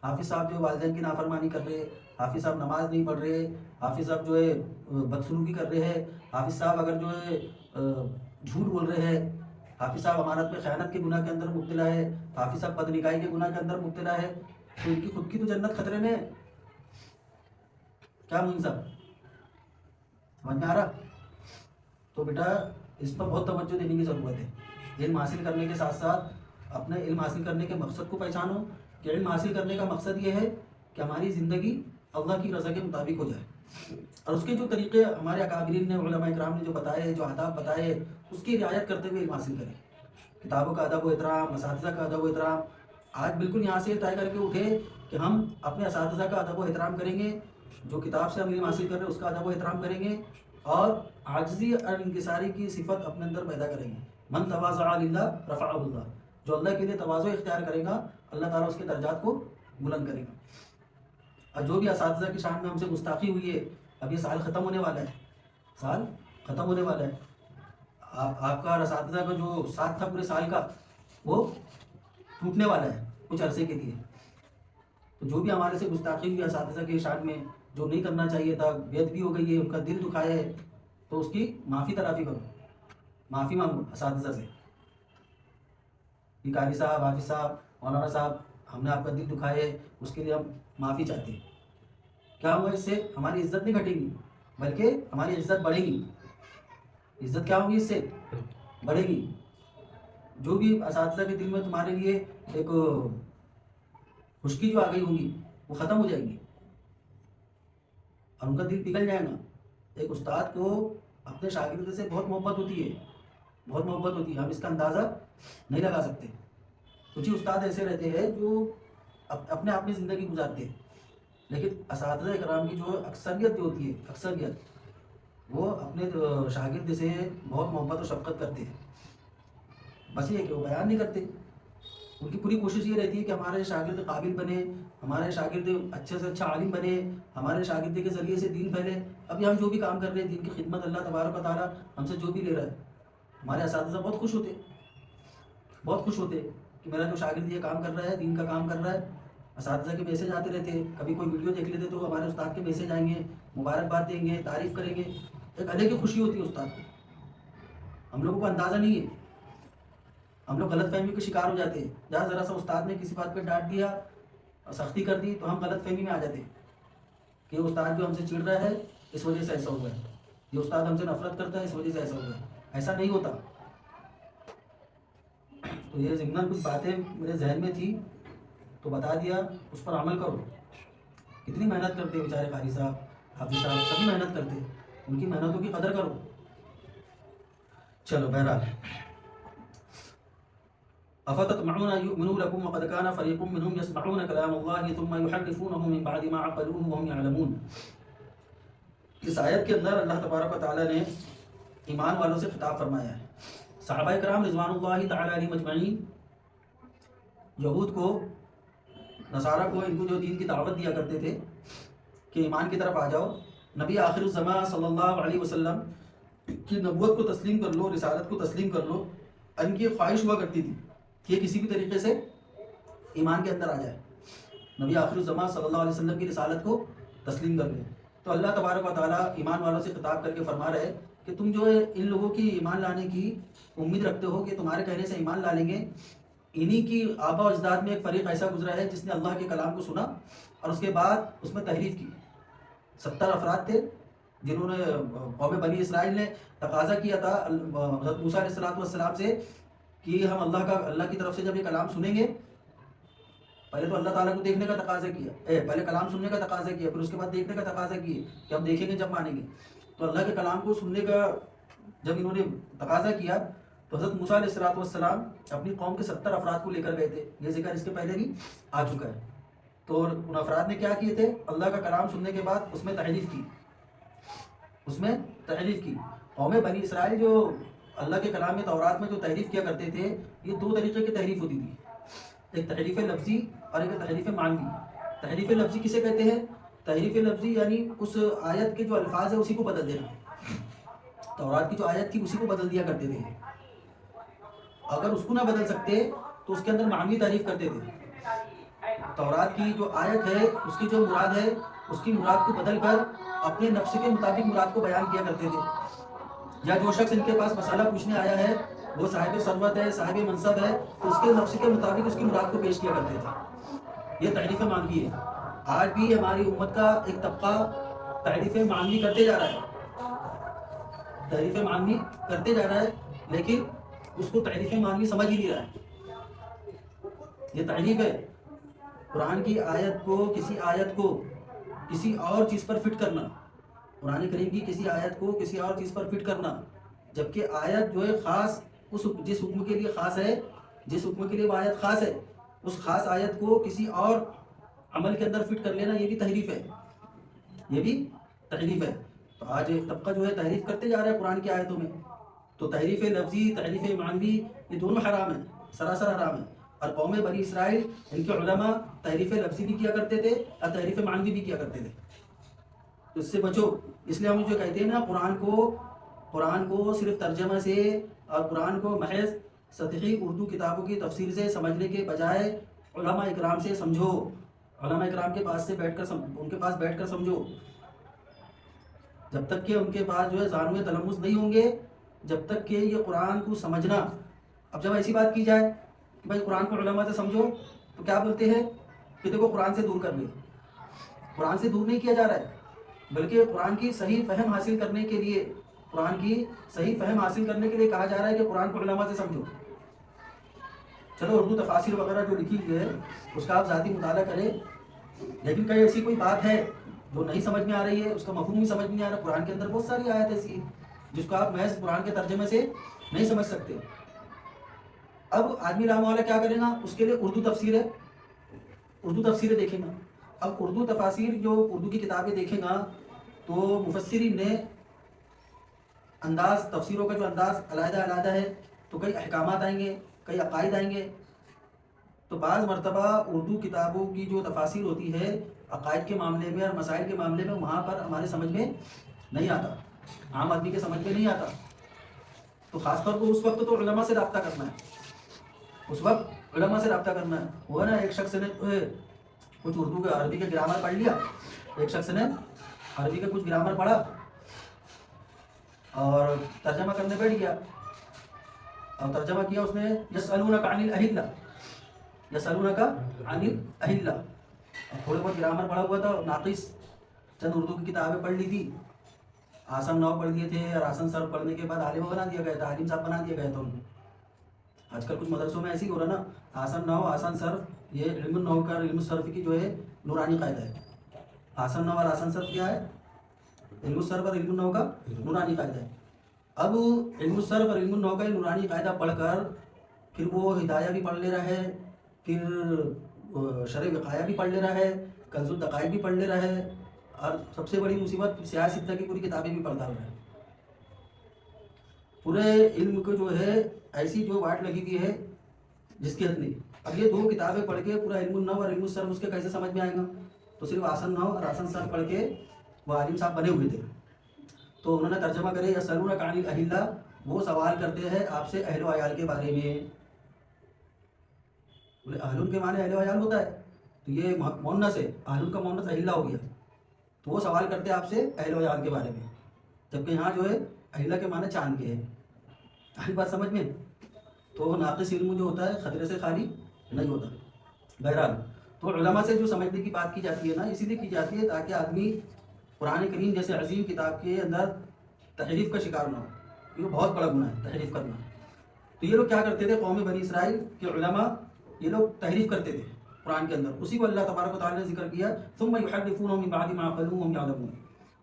حافظ صاحب جو والدین کی نافرمانی کر رہے، حافظ صاحب نماز نہیں پڑھ رہے، حافظ صاحب جو ہے بدسلوکی کر رہے ہیں، حافظ صاحب اگر جو ہے جھوٹ بول رہے ہیں، حافظ صاحب امانت میں خیانت کے گناہ کے اندر مبتلا ہے، حافظ صاحب بدنکائی کے گناہ کے اندر مبتلا ہے، تو ان کی خود کی تو جنت خطرے میں ہے. کیا معین صاحب سمجھ میں آ رہا؟ تو بیٹا اس پر بہت توجہ دینے کی ضرورت ہے. علم حاصل کرنے کے ساتھ ساتھ اپنے علم حاصل کرنے کے مقصد کو پہچانو، کہ علم حاصل کرنے کا مقصد یہ ہے کہ ہماری زندگی اللہ کی رضا کے مطابق ہو جائے، اور اس کے جو طریقے ہمارے اکابرین نے، علماء کرام نے جو بتائے ہیں، جو آداب بتائے ہیں، اس کی رعایت کرتے ہوئے علم حاصل کریں۔ کتابوں کا ادب و احترام، اساتذہ کا ادب و احترام، آج بالکل یہاں سے طے کر کے اٹھے کہ ہم اپنے اساتذہ کا ادب و احترام کریں گے، جو کتاب سے ہم علم حاصل کر رہے ہیں اس کا ادب و احترام کریں گے، اور عاجزی اور انکساری کی صفت اپنے اندر پیدا کریں گے۔ من تواضع للہ رفعہ اللہ، جو اللہ کے لیے تواضع اختیار کرے گا اللہ تعالیٰ اس کے درجات کو بلند کرے گا۔ اور جو بھی اساتذہ کی شان میں ہم سے گستاخی ہوئی ہے، اب یہ سال ختم ہونے والا ہے، سال ختم ہونے والا ہے، آپ کا اور اساتذہ کا جو ساتھ تھا پورے سال کا وہ ٹوٹنے والا ہے کچھ عرصے کے لیے۔ تو جو بھی ہمارے سے گستاخی ہوئی اساتذہ کے شان میں، جو نہیں کرنا چاہیے تھا، بیعت بھی ہو گئی ہے، ان کا دل دکھایا ہے، تو اس کی معافی تلافی کرو، معافی مانگو اساتذہ سے کہ قاری صاحب، حافظ صاحب، مولانا صاحب، ہم نے آپ کا دل دکھایا ہے، اس کے لیے ہم معافی چاہتے ہیں۔ کیا ہوگا اس سے؟ ہماری عزت نہیں گھٹے گی بلکہ ہماری عزت بڑھے گی۔ عزت کیا ہوگی؟ اس سے بڑھے گی۔ جو بھی اساتذہ کے دل میں تمہارے لیے ایک خشکی جو آ گئی ہوگی وہ ختم ہو جائے گی اور ان کا دل پگھل جائے گا۔ ایک استاد کو اپنے شاگرد سے بہت محبت ہوتی ہے، بہت محبت ہوتی ہے، ہم اس کا اندازہ نہیں لگا سکتے۔ کچھ ہی استاد ایسے رہتے ہیں جو اپنے آپ میں زندگی گزارتے ہیں، لیکن اساتذہ کرام کی جو اکثریت جو ہوتی ہے، اکثریت وہ اپنے شاگرد سے بہت محبت و شفقت کرتے ہیں، بس یہ کہ وہ بیان نہیں کرتے۔ ان کی پوری کوشش یہ رہتی ہے کہ ہمارے شاگرد قابل بنے، ہمارے شاگرد اچھے سے اچھا عالم بنے، ہمارے شاگرد کے ذریعے سے دین پھیلے۔ ابھی ہم جو بھی کام کر رہے ہیں دین کی خدمت، اللہ تبارک و تعالیٰ ہم سے جو بھی لے رہا ہے، ہمارے اساتذہ بہت خوش ہوتے، بہت خوش ہوتے کہ میرا جو شاگرد یہ کام کر رہا ہے، دین کا کام کر رہا ہے۔ اساتذہ کے میسیج آتے رہتے ہیں، کبھی کوئی ویڈیو دیکھ لیتے تو ہمارے استاد کے میسیج آئیں گے، مبارکباد دیں گے، تعریف کریں گے، ایک الگ ہی خوشی ہوتی ہے استاد کو۔ ہم لوگوں کو اندازہ نہیں ہے، ہم لوگ غلط فہمی کے شکار ہو جاتے ہیں۔ جہاں ذرا سا استاد نے کسی بات پہ ڈانٹ دیا، سختی کر دی، تو ہم غلط فہمی میں آ جاتے ہیں کہ یہ استاد جو ہم سے چڑ رہا ہے اس وجہ سے ایسا ہوا ہے، یہ استاد ہم سے نفرت کرتا ہے اس وجہ سے ایسا ہوا ہے۔ ایسا نہیں ہوتا۔ تو یہ ضمن کچھ باتیں میرے ذہن میں تھی تو بتا دیا، اس پر عمل کرو۔ کتنی محنت کرتے ہیں بیچارے قاری صاحب، حافظ صاحب، سبھی محنت کرتے ہیں، ان کی محنتوں کی قدر کرو۔ چلو بہرحال، افتطمعون ان يؤمنوا لكم وقد كان فريق منهم يسمعون كلام الله ثم يحرفونه من بعد ما عقلوه وهم يعلمون۔ اس آیت کے اندر اللہ تبارک و تعالیٰ نے ایمان والوں سے خطاب فرمایا ہے۔ صحابہ کرام رضوان اللہ تعالیٰ علیہ مجمعین یہود کو، نصارہ کو، ان کو جو دین کی دعوت دیا کرتے تھے کہ ایمان کی طرف آ جاؤ، نبی آخر الزمان صلی اللہ علیہ وسلم کی نبوت کو تسلیم کر لو، رسالت کو تسلیم کر لو۔ ان کی خواہش ہوا کرتی تھی کہ یہ کسی بھی طریقے سے ایمان کے اندر آ جائے، نبی آخر الزمان صلی اللہ علیہ وسلم کی رسالت کو تسلیم کر لیں۔ تو اللہ تبارک و تعالیٰ ایمان والوں سے خطاب کر کے فرما رہے کہ تم جو ان لوگوں کی ایمان لانے کی امید رکھتے ہو کہ تمہارے کہنے سے ایمان لا لیں گے، انہی کی آبا و اجداد میں ایک فریق ایسا گزرا ہے جس نے اللہ کے کلام کو سنا اور اس کے بعد اس میں تحریف کی۔ 70 افراد تھے جنہوں نے، قوم بنی اسرائیل نے تقاضا کیا تھا حضرت موسیٰ علیہ السلام سے کہ ہم اللہ کی طرف سے جب یہ کلام سنیں گے، پہلے تو اللہ تعالیٰ کو دیکھنے کا تقاضا کیا، پہلے کلام سننے کا تقاضا کیا، پھر اس کے بعد دیکھنے کا تقاضا کیا کہ ہم دیکھیں گے جب مانیں گے۔ تو اللہ کے کلام کو سننے کا جب انہوں نے تقاضا کیا تو حضرت موسیٰ علیہ السلام اپنی قوم کے 70 افراد کو لے کر گئے تھے، یہ ذکر اس کے پہلے بھی آ چکا ہے۔ تو ان افراد نے کیا کیے تھے؟ اللہ کا کلام سننے کے بعد اس میں تحریف کی، اس میں تحریف کی۔ قوم بنی اسرائیل جو اللہ کے کلام میں، تورات میں جو تحریف کیا کرتے تھے، یہ 2 طریقے کی تحریف ہوتی تھی، ایک تحریف لفظی اور ایک تحریف معنوی۔ تحریف لفظی کسے کہتے ہیں؟ تحریف لفظی یعنی اس آیت کے جو الفاظ ہیں اسی کو بدل دینا، تورات کی جو آیت تھی اسی کو بدل دیا کرتے تھے، اگر اس کو نہ بدل سکتے تو اس کے اندر معنوی تعریف کرتے تھے۔ تورات کی جو آیت ہے اس کی جو مراد ہے اس کی مراد کو بدل کر اپنے نفس کے مطابق مراد کو بیان کیا کرتے تھے، یا جو شخص ان کے پاس مسئلہ پوچھنے آیا ہے وہ صاحب ثروت ہے، صاحب منصب ہے، تو اس کے نفس کے مطابق اس کی مراد کو پیش کیا کرتے تھے۔ یہ تحریف معنوی ہے۔ آج بھی ہماری امت کا ایک طبقہ تحریف معنوی کرتے جا رہا ہے، تحریف معنوی کرتے جا رہا ہے، لیکن اس کو تحریف معنوی سمجھ ہی نہیں رہا ہے۔ یہ تحریف ہے، قرآن کی آیت کو کسی اور چیز پر فٹ کرنا، قرآن کریم کی کسی آیت کو کسی اور چیز پر فٹ کرنا، جبکہ آیت جو ہے خاص جس حکم کے لیے خاص ہے، جس حکم کے لیے وہ آیت خاص ہے، اس خاص آیت کو کسی اور عمل کے اندر فٹ کر لینا، یہ بھی تحریف ہے، یہ بھی تحریف ہے۔ تو آج ایک طبقہ جو ہے تحریف کرتے جا رہا ہے قرآن کی آیتوں میں، تو تحریف لفظی، تحریف معنوی، یہ دونوں حرام ہیں، سراسر حرام ہیں۔ اور قوم بنی اسرائیل، ان کے علماء تحریف لفظی بھی کیا کرتے تھے اور تحریف معنوی بھی کیا کرتے تھے، تو اس سے بچو۔ اس لیے ہم جو کہتے ہیں نا، قرآن کو صرف ترجمہ سے اور قرآن کو محض سطحی اردو کتابوں کی تفسیر سے سمجھنے کے بجائے علماء اکرام سے سمجھو، علماء اکرام کے پاس ان کے پاس بیٹھ کر سمجھو۔ جب تک کہ ان کے پاس جو ہے زانوِ تلمس نہیں ہوں گے، جب تک کہ یہ قرآن کو سمجھنا۔ اب جب ایسی بات کی جائے کہ بھائی قرآن کو علماء سے سمجھو، تو کیا بولتے ہیں کہ دیکھو قرآن سے دور کر لیں۔ قرآن سے دور نہیں کیا جا رہا ہے، بلکہ قرآن کی صحیح فہم حاصل کرنے کے لیے کہا جا رہا ہے کہ قرآن کو علماء سے سمجھو۔ چلو اردو تفاسیر وغیرہ جو لکھی ہوئی ہے اس کا آپ ذاتی مطالعہ کریں، لیکن کہیں ایسی کوئی بات ہے جو نہیں سمجھ میں آ رہی ہے، اس کا مفہوم بھی سمجھ میں نہیں آ رہا۔ قرآن کے اندر بہت ساری آیت ایسی ہے جس کو آپ محض قرآن کے ترجمے سے نہیں سمجھ سکتے۔ اب آدمی رحمہ اللہ کیا کرے گا؟ اس کے لیے اردو تفسیریں دیکھیں گا۔ اب اردو تفاسیر جو اردو کی کتابیں دیکھیں گا تو مفسرین نے تفسیروں کا جو انداز علیحدہ ہے، تو کئی احکامات آئیں گے، کئی عقائد آئیں گے۔ تو بعض مرتبہ اردو کتابوں کی جو تفاسیر ہوتی ہے عقائد کے معاملے میں اور مسائل کے معاملے میں، وہاں پر ہمارے سمجھ میں نہیں آتا، عام آدمی کے سمجھ میں نہیں آتا۔ تو خاص طور پر اس وقت تو علماء سے رابطہ کرنا ہے، وہ نا ایک شخص نے کچھ اردو کے عربی کے گرامر پڑھ لیا، ایک شخص نے عربی کے کچھ گرامر پڑھا اور ترجمہ کرنے بیٹھ گیا، اور ترجمہ کیا اس نے یسألونک عن الأہلہ، تھوڑے بہت گرامر پڑھا ہوا تھا، ناقص چند اردو کی کتابیں پڑھ لی تھی، آسن نحو پڑھ لیے تھے، اور آسن صرف پڑھنے کے بعد عالم بنا دیا گیا تھا، عالم صاحب بنا دیا گیا تھا انہیں۔ آج کل کچھ مدرسوں میں ایسے ہی ہو رہا نا، آسن نحو، آسن صرف، یہ علم النحو کا، علم الصرف کی جو ہے نورانی قاعدہ ہے۔ آسن نحو اور آسن صرف کیا ہے؟ علم الصرف اور علم النحو کا نورانی قاعدہ ہے۔ اب علم الصرف اور علم النحو کا نورانی قاعدہ پڑھ کر پھر وہ ہدایہ بھی پڑھ لے رہا ہے، پھر شرح وقایہ بھی پڑھ لے رہا ہے، کنز الدقائق بھی پڑھ لے رہا ہے، اور سب سے بڑی مصیبت سیاہ ستہ کی پوری کتابیں بھی پڑھ ڈال رہا ہے۔ پورے علم کو جو ہے ایسی جو واٹ لگی ہوئی ہے جس کی حد نہیں۔ اب یہ دو کتابیں پڑھ کے پورا علم النحو اور علم الصرف اس کے کیسے سمجھ میں آئے گا؟ تو صرف آسن نحو اور آسن صرف پڑھ کے وہ عالم صاحب بنے ہوئے تھے، تو انہوں نے ترجمہ کرے یسألونک عن الأہلہ، وہ سوال کرتے ہیں آپ سے اہل و عیال کے بارے میں۔ بولے اہلن کے معنی اہل و عیال ہوتا ہے، تو یہ مؤنث ہے، اہلن کا مؤنث اہلہ ہو گیا، تو وہ سوال کرتے ہیں آپ سے اہل و عیال کے بارے میں، جبکہ یہاں جو ہے اہلہ کے معنی چاند کے ہے۔ آئی بات سمجھ میں؟ تو ناقص علم جو ہوتا ہے خطرے سے خالی نہیں ہوتا۔ بہرحال تو علماء سے جو سمجھنے کی بات کی جاتی ہے نا، اسی لیے کی جاتی ہے تاکہ آدمی قرآن کریم جیسے عظیم کتاب کے اندر تحریف کا شکار نہ ہو، یہ بہت بڑا گناہ ہے تحریف کرنا۔ تو یہ لوگ کیا کرتے تھے، قوم بنی اسرائیل کے علماء، یہ لوگ تحریف کرتے تھے قرآن کے اندر، اسی کو اللہ تبارک و تعالیٰ نے ذکر کیا، ثم يحرفونه من بعد ما عقلوه وهم يعلمون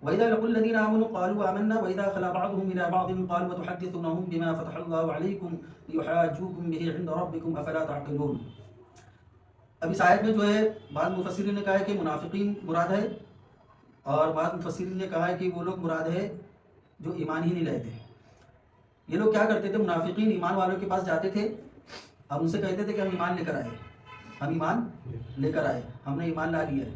وإذا لقوا الذين آمنوا قالوا آمنا وإذا خلا بعضهم إلى بعض قالوا وتحدثونهم بما فتح الله عليكم ليحاجوكم به عند ربكم أفلا تعقلون۔ اب اس آیت میں جو ہے بعض مفسرین نے کہا ہے کہ منافقین مراد ہے، اور بعض مفسرین نے کہا ہے کہ وہ لوگ مراد ہے جو ایمان ہی نہیں لاتے۔ یہ لوگ کیا کرتے تھے، منافقین ایمان والوں کے پاس جاتے تھے، اب ان سے کہتے تھے کہ ہم ایمان لے کر آئے، ہم نے ایمان لا لیا ہے۔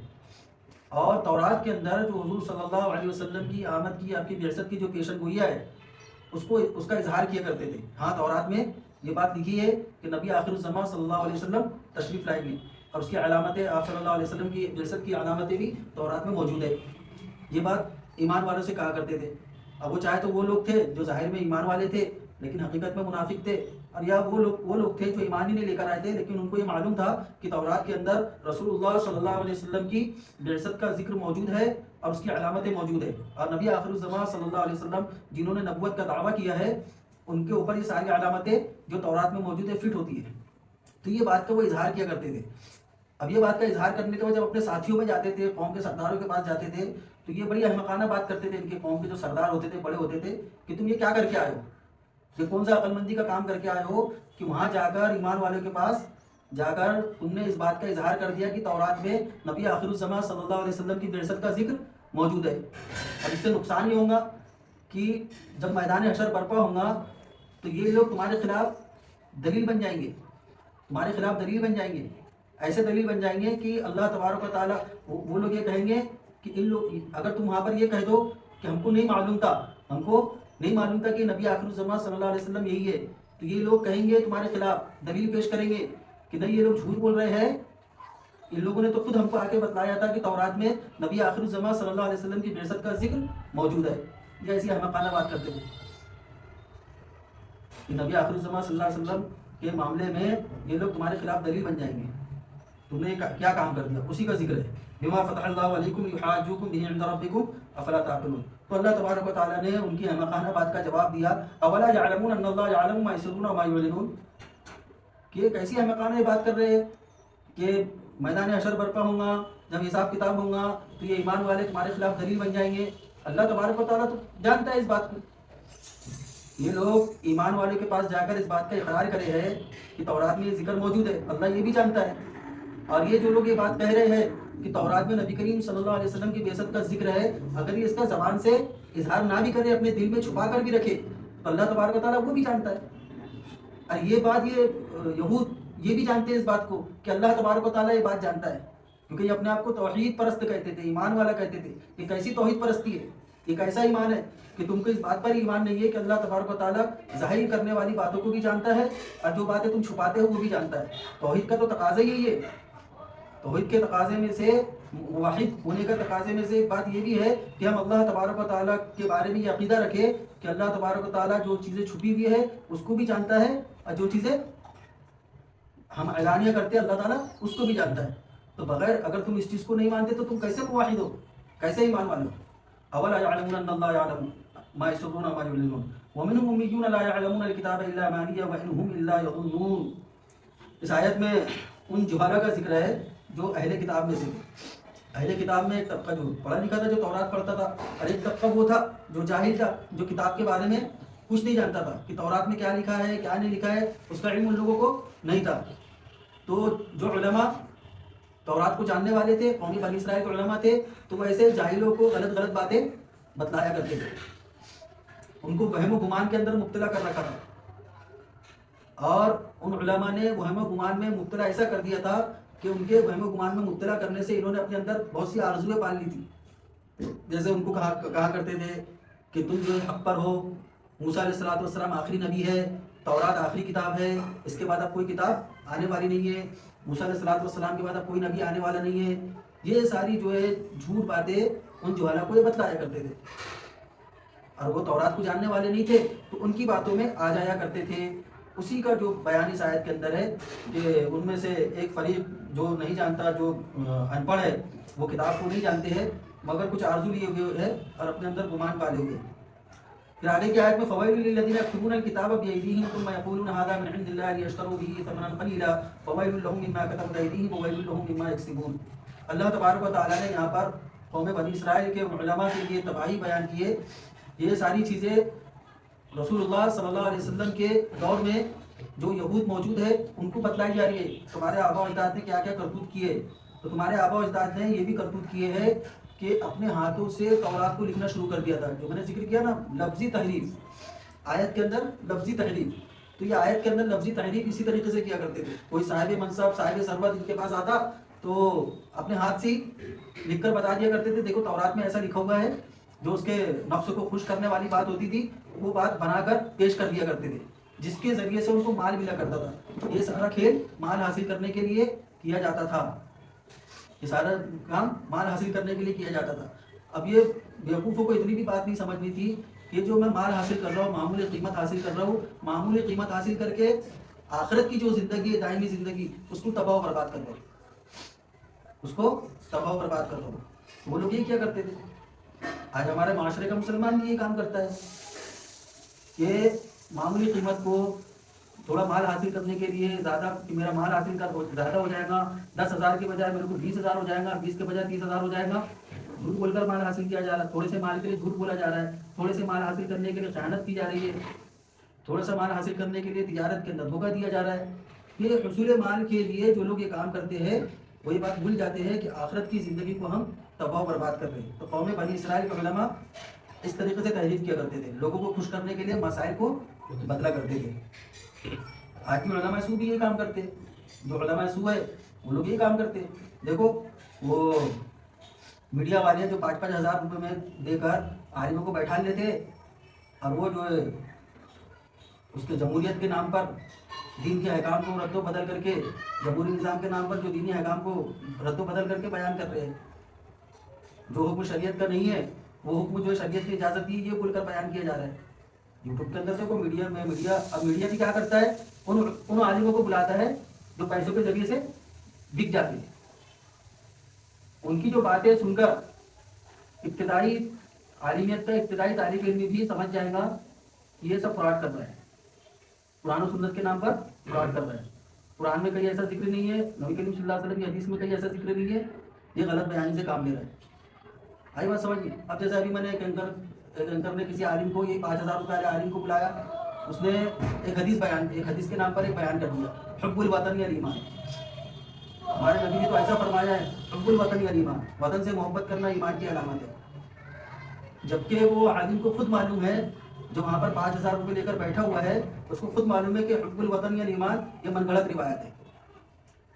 اور تورات کے اندر جو حضور صلی اللہ علیہ وسلم کی آمد کی، آپ کی بعثت کی جو پیشن گوئیاں ہے، اس کا اظہار کیا کرتے تھے۔ ہاں تورات میں یہ بات لکھی ہے کہ نبی آخر الزمان صلی اللہ علیہ وسلم تشریف لائیں گے، اور اس کی علامتیں، آپ صلی اللہ علیہ وسلم کی بعثت کی علامتیں بھی تورات میں موجود ہے۔ یہ بات ایمان والوں سے کہا کرتے تھے۔ اب وہ چاہے تو وہ لوگ تھے جو ظاہر میں ایمان والے تھے لیکن حقیقت میں منافق تھے، اور یا وہ لوگ تھے جو ایمان ہی نہیں لے کر آئے تھے، لیکن ان کو یہ معلوم تھا کہ تورات کے اندر رسول اللہ صلی اللہ علیہ وسلم کی بعثت کا ذکر موجود ہے اور اس کی علامتیں موجود ہے، اور نبی آخر الزمان صلی اللہ علیہ وسلم جنہوں نے نبوت کا دعویٰ کیا ہے ان کے اوپر یہ ساری علامتیں جو تورات میں موجود ہے فٹ ہوتی ہے۔ تو یہ بات کا وہ اظہار کیا کرتے تھے۔ اب یہ بات کا اظہار کرنے کے بعد جب اپنے ساتھیوں میں جاتے تھے، قوم کے سرداروں کے پاس جاتے تھے، تو یہ بڑی احمقانہ بات کرتے تھے ان کے قوم کے جو سردار ہوتے تھے، بڑے ہوتے تھے، کہ تم یہ کیا کر کے آئے ہو، یہ کون سا عقل مندی کا کام کر کے آئے ہو کہ وہاں جا کر ایمان والوں کے پاس جا کر تم نے اس بات کا اظہار کر دیا کہ تورات میں نبی آخر الزمان صلی اللہ علیہ وسلم کی بعثت کا ذکر موجود ہے۔ اور اس سے نقصان یہ ہوگا کہ جب میدان حشر برپا ہوگا تو یہ لوگ تمہارے خلاف دلیل بن جائیں گے، تمہارے خلاف دلیل بن جائیں گے، ایسے دلیل بن جائیں گے کہ اللہ تبارک و تعالیٰ وہ لوگ یہ کہیں گے کہ ان لوگ اگر تم وہاں پر یہ کہہ دو کہ ہم کو نہیں معلوم تھا، ہم کو نہیں معلوم تھا کہ نبی آخر الزمان صلی اللہ علیہ وسلم یہی ہے، تو یہ لوگ کہیں گے تمہارے خلاف دلیل پیش کریں گے کہ نہیں یہ لوگ جھوٹ بول رہے ہیں، ان لوگوں نے تو خود ہم کو آ کے بتلایا تھا کہ تورات میں نبی آخر الزمان صلی اللہ علیہ وسلم کی بعثت کا ذکر موجود ہے۔ یہ ایسی احمقانہ بات کرتے تھے کہ نبی آخر الزمان صلی اللہ علیہ وسلم کے معاملے میں یہ لوگ تمہارے خلاف دلیل بن جائیں گے، تم نے کیا کام کر دیا، اسی کا ذکر ہے۔ بما فتح اللہ علیکم یحاجوکم بہ عند ربکم افلا تعقلون۔ تو اللہ تبارک و تعالیٰ نے ان کی احمقانہ بات کا جواب دیا، اولا یعلمون ان اللہ یعلم ما یسرون وما یعلنون، کہ کیسی احمقانہ یہ بات کر رہے ہیں کہ میدان حشر برپا ہوگا، جب حساب کتاب ہوگا تو یہ ایمان والے تمہارے خلاف دلیل بن جائیں گے۔ اللہ تبارک و تعالیٰ تو جانتا ہے اس بات کو، یہ لوگ ایمان والے کے پاس جا کر اس بات کا اقرار کرے ہیں کہ تورات میں یہ ذکر موجود ہے، اللہ یہ بھی جانتا ہے۔ اور یہ جو لوگ یہ بات کہہ رہے ہیں کہ تورات میں نبی کریم صلی اللہ علیہ وسلم کی بعثت کا ذکر ہے، اگر یہ اس کا زبان سے اظہار نہ بھی کرے، اپنے دل میں چھپا کر بھی رکھے، تو اللہ تبارک و تعالیٰ وہ بھی جانتا ہے۔ اور یہ بات یہ یہود یہ بھی جانتے ہیں اس بات کو کہ اللہ تبارک و تعالیٰ یہ بات جانتا ہے، کیونکہ یہ اپنے آپ کو توحید پرست کہتے تھے، ایمان والا کہتے تھے۔ یہ کیسی توحید پرستی ہے، یہ کیسا ایمان ہے کہ تم کو اس بات پر ایمان نہیں ہے کہ اللہ تبارک و تعالیٰ ظاہر کرنے والی باتوں کو بھی جانتا ہے اور جو باتیں تم چھپاتے ہو وہ بھی جانتا ہے۔ توحید کا تو تقاضا یہی ہے، توحید کے تقاضے میں سے، واحد ہونے کا تقاضے میں سے ایک بات یہ بھی ہے کہ ہم اللہ تبارک و تعالیٰ کے بارے میں یہ عقیدہ رکھیں کہ اللہ تبارک و تعالیٰ جو چیزیں چھپی ہوئی ہے اس کو بھی جانتا ہے، اور جو چیزیں ہم اعلانیہ کرتے ہیں اللہ تعالیٰ اس کو بھی جانتا ہے۔ تو بغیر اگر تم اس چیز کو نہیں مانتے تو تم کیسے موحد ہو، کیسے ایمان والے ہو؟ اولا یعلمون ان اللہ یعلم ما یسرون وما یعلنون ومنهم امیون لا یعلمون الکتاب الا امانیہ وانہم الا یظنون۔ اس آیت میں ان جہالہ کا ذکر ہے جو اہل کتاب میں سے تھے۔ اہل کتاب میں ایک طبقہ جو پڑھا لکھا تھا، جو تورات پڑھتا تھا، اور ایک طبقہ وہ تھا جو جاہل تھا، جو کتاب کے بارے میں کچھ نہیں جانتا تھا کہ تورات میں کیا لکھا ہے کیا نہیں لکھا ہے، اس کا علم ان لوگوں کو نہیں تھا۔ تو جو علماء تورات کو جاننے والے تھے، قومی بنی اسرائیل کے علماء تھے، تو وہ ایسے جاہلوں کو غلط غلط باتیں بتلایا کرتے تھے، ان کو وہم و گمان کے اندر مبتلا کر رکھا تھا، اور ان علماء نے وہم و گمان میں مبتلا ایسا کر دیا تھا کہ ان کے وہم و گمان میں مبتلا کرنے سے انہوں نے اپنے اندر بہت سی آرزویں پال لی تھی۔ جیسے ان کو کہا کرتے تھے کہ تم جو حق پر ہو، موسیٰ علیہ السلام آخری نبی ہے، تورات آخری کتاب ہے، اس کے بعد اب کوئی کتاب آنے والی نہیں ہے، موسیٰ علیہ السلام کے بعد اب کوئی نبی آنے والا نہیں ہے۔ یہ ساری جو ہے جھوٹ باتیں ان جہالہ کو یہ بتلایا کرتے تھے، اور وہ تورات کو جاننے والے نہیں تھے تو ان کی باتوں میں آ جایا کرتے تھے۔ اسی کا جو بیان اس آیت کے اندر ہے کہ ان میں سے ایک فریق جو نہیں جانتا، جو ان پڑھ ہے، وہ کتاب کو نہیں جانتے ہیں مگر کچھ آرزو لیے ہوئے ہے اور اپنے اندر گمان پالے ہوئے۔ پھر آگے کی آیت میں فوائل للذین یکتبون الکتاب بایدیہم ثم یقولون ھذا من عند اللہ لیشتروا به ثمنا قلیلا فویل لهم مما کتبت ایدیہم وویل لهم مما یکسبون۔ اللہ تبارک و تعالیٰ نے یہاں پر قوم بنی اسرائیل کے علماء کے لیے تباہی بیان کی ہے۔ یہ ساری چیزیں رسول اللہ صلی اللہ علیہ وسلم کے دور میں جو یہود موجود ہے ان کو بتلائی جا رہی ہے، تمہارے آبا و اجداد نے کیا کیا کرتوت کیے۔ تو تمہارے آبا و اجداد نے یہ بھی کرتوت کیے ہیں کہ اپنے ہاتھوں سے تورات کو لکھنا شروع کر دیا تھا، جو میں نے ذکر کیا نا لفظی تحریف، آیت کے اندر لفظی تحریف۔ تو یہ آیت کے اندر لفظی تحریف اسی طریقے سے کیا کرتے تھے، کوئی صاحب منصب صاحب ثروت ان کے پاس آتا تو اپنے ہاتھ سے لکھ کر بتا دیا کرتے تھے دیکھو تورات میں ایسا لکھا ہوا ہے، جو اس کے نفس کو خوش کرنے والی بات ہوتی تھی وہ بات بنا کر پیش کر دیا کرتے تھے، جس کے ذریعے سے ان کو مال ملا کرتا تھا۔ یہ سارا کھیل مال حاصل کرنے کے لیے کیا جاتا تھا، یہ سارا کام مال حاصل کرنے کے لیے کیا جاتا تھا۔ اب یہ بیوقوفوں کو اتنی بھی بات نہیں سمجھنی تھی کہ جو میں مال حاصل کر رہا ہوں، معمولی قیمت حاصل کر رہا ہوں، معمولی قیمت حاصل کر کے آخرت کی جو زندگی ہے، دائمی زندگی، اس کو تباہ و برباد کر دو، اس کو تباہ و برباد کر دو۔ وہ لوگ یہ کیا کرتے تھے، آج ہمارے معاشرے کا مسلمان بھی یہ کام کرتا ہے کہ معمولی قیمت کو تھوڑا مال حاصل کرنے کے لیے زیادہ کہ میرا مال حاصل زیادہ ہو جائے گا، 10,000 کے بجائے میرے کو 20,000 ہو جائے گا، 20 کے بجائے 30,000 ہو جائے گا، جھوٹ بول کر مال حاصل کیا جا رہا ہے، تھوڑے سے مال کے لیے جھوٹ بولا جا رہا ہے، تھوڑے سے مال حاصل کرنے کے لیے خیانت کی جا رہی ہے، تھوڑا سا مال حاصل کرنے کے لیے تجارت کے اندر دھوکہ دیا جا رہا ہے۔ یہ حصول مال کے لیے جو لوگ یہ کام کرتے ہیں وہ یہ بات بھول جاتے ہیں کہ آخرت کی زندگی کو ہم تباہ و برباد کر رہے ہیں۔ تو قوم بنی اسرائیل کے علماء اس طریقے سے تحریف کیا کرتے تھے، لوگوں کو خوش کرنے کے لیے مسائل کو بدلا کرتے تھے۔ آج کی علماء سو بھی یہ کام کرتے، جو علماء سو ہے وہ لوگ یہ کام کرتے۔ دیکھو وہ میڈیا والے جو 5-5 ہزار روپے میں دے کر عالموں کو بیٹھا لیتے، اور وہ جو ہے اس کے جمہوریت کے نام پر دین کے احکام کو رد و بدل کر کے، جمہوری نظام کے نام پر جو دینی احکام کو رد و بدل کر کے بیان کر رہے ہیں، جو حکم شریعت کا نہیں ہے وہ حکم جو شریعت کی اجازت دی یہ بول کر بیان کیا جا رہا ہے۔ یوٹیوب کے اندر دیکھو میڈیا بھی کیا کرتا ہے، ان عالموں کو بلاتا ہے جو پیسوں کے ذریعے سے بک جاتے ہیں، ان کی جو باتیں سن کر ابتدائی عالمیت کا ابتدائی طالب علم بھی سمجھ جائے گا کہ یہ سب فراڈ کر رہا ہے، قرآن و سنت کے نام پر فراڈ کر رہا ہے۔ قرآن میں کہیں ایسا ذکر نہیں ہے، نبی کریم صلی اللہ علیہ وسلم کی حدیث میں کہیں ایسا ذکر نہیں ہے، یہ غلط بیانی سے کام لے رہا ہے۔ آئی بات سمجھ گئی؟ اب جیسے ابھی میں نے ایک اینکر نے کسی عالم کو، یہ 5,000 روپے والے عالم کو بلایا، اس نے ایک حدیث کے نام پر ایک بیان کر دیا، حب الوطن یا ایمان۔ ہمارے نبی نے تو ایسا فرمایا ہے، حب الوطن یا ایمان، وطن سے محبت کرنا ایمان کی علامت ہے۔ جبکہ وہ عالم کو خود معلوم ہے، جو وہاں پر 5,000 روپے لے کر بیٹھا ہوا ہے، اس کو خود معلوم ہے کہ حب الوطن یا ایمان یہ من گھڑت روایت ہے۔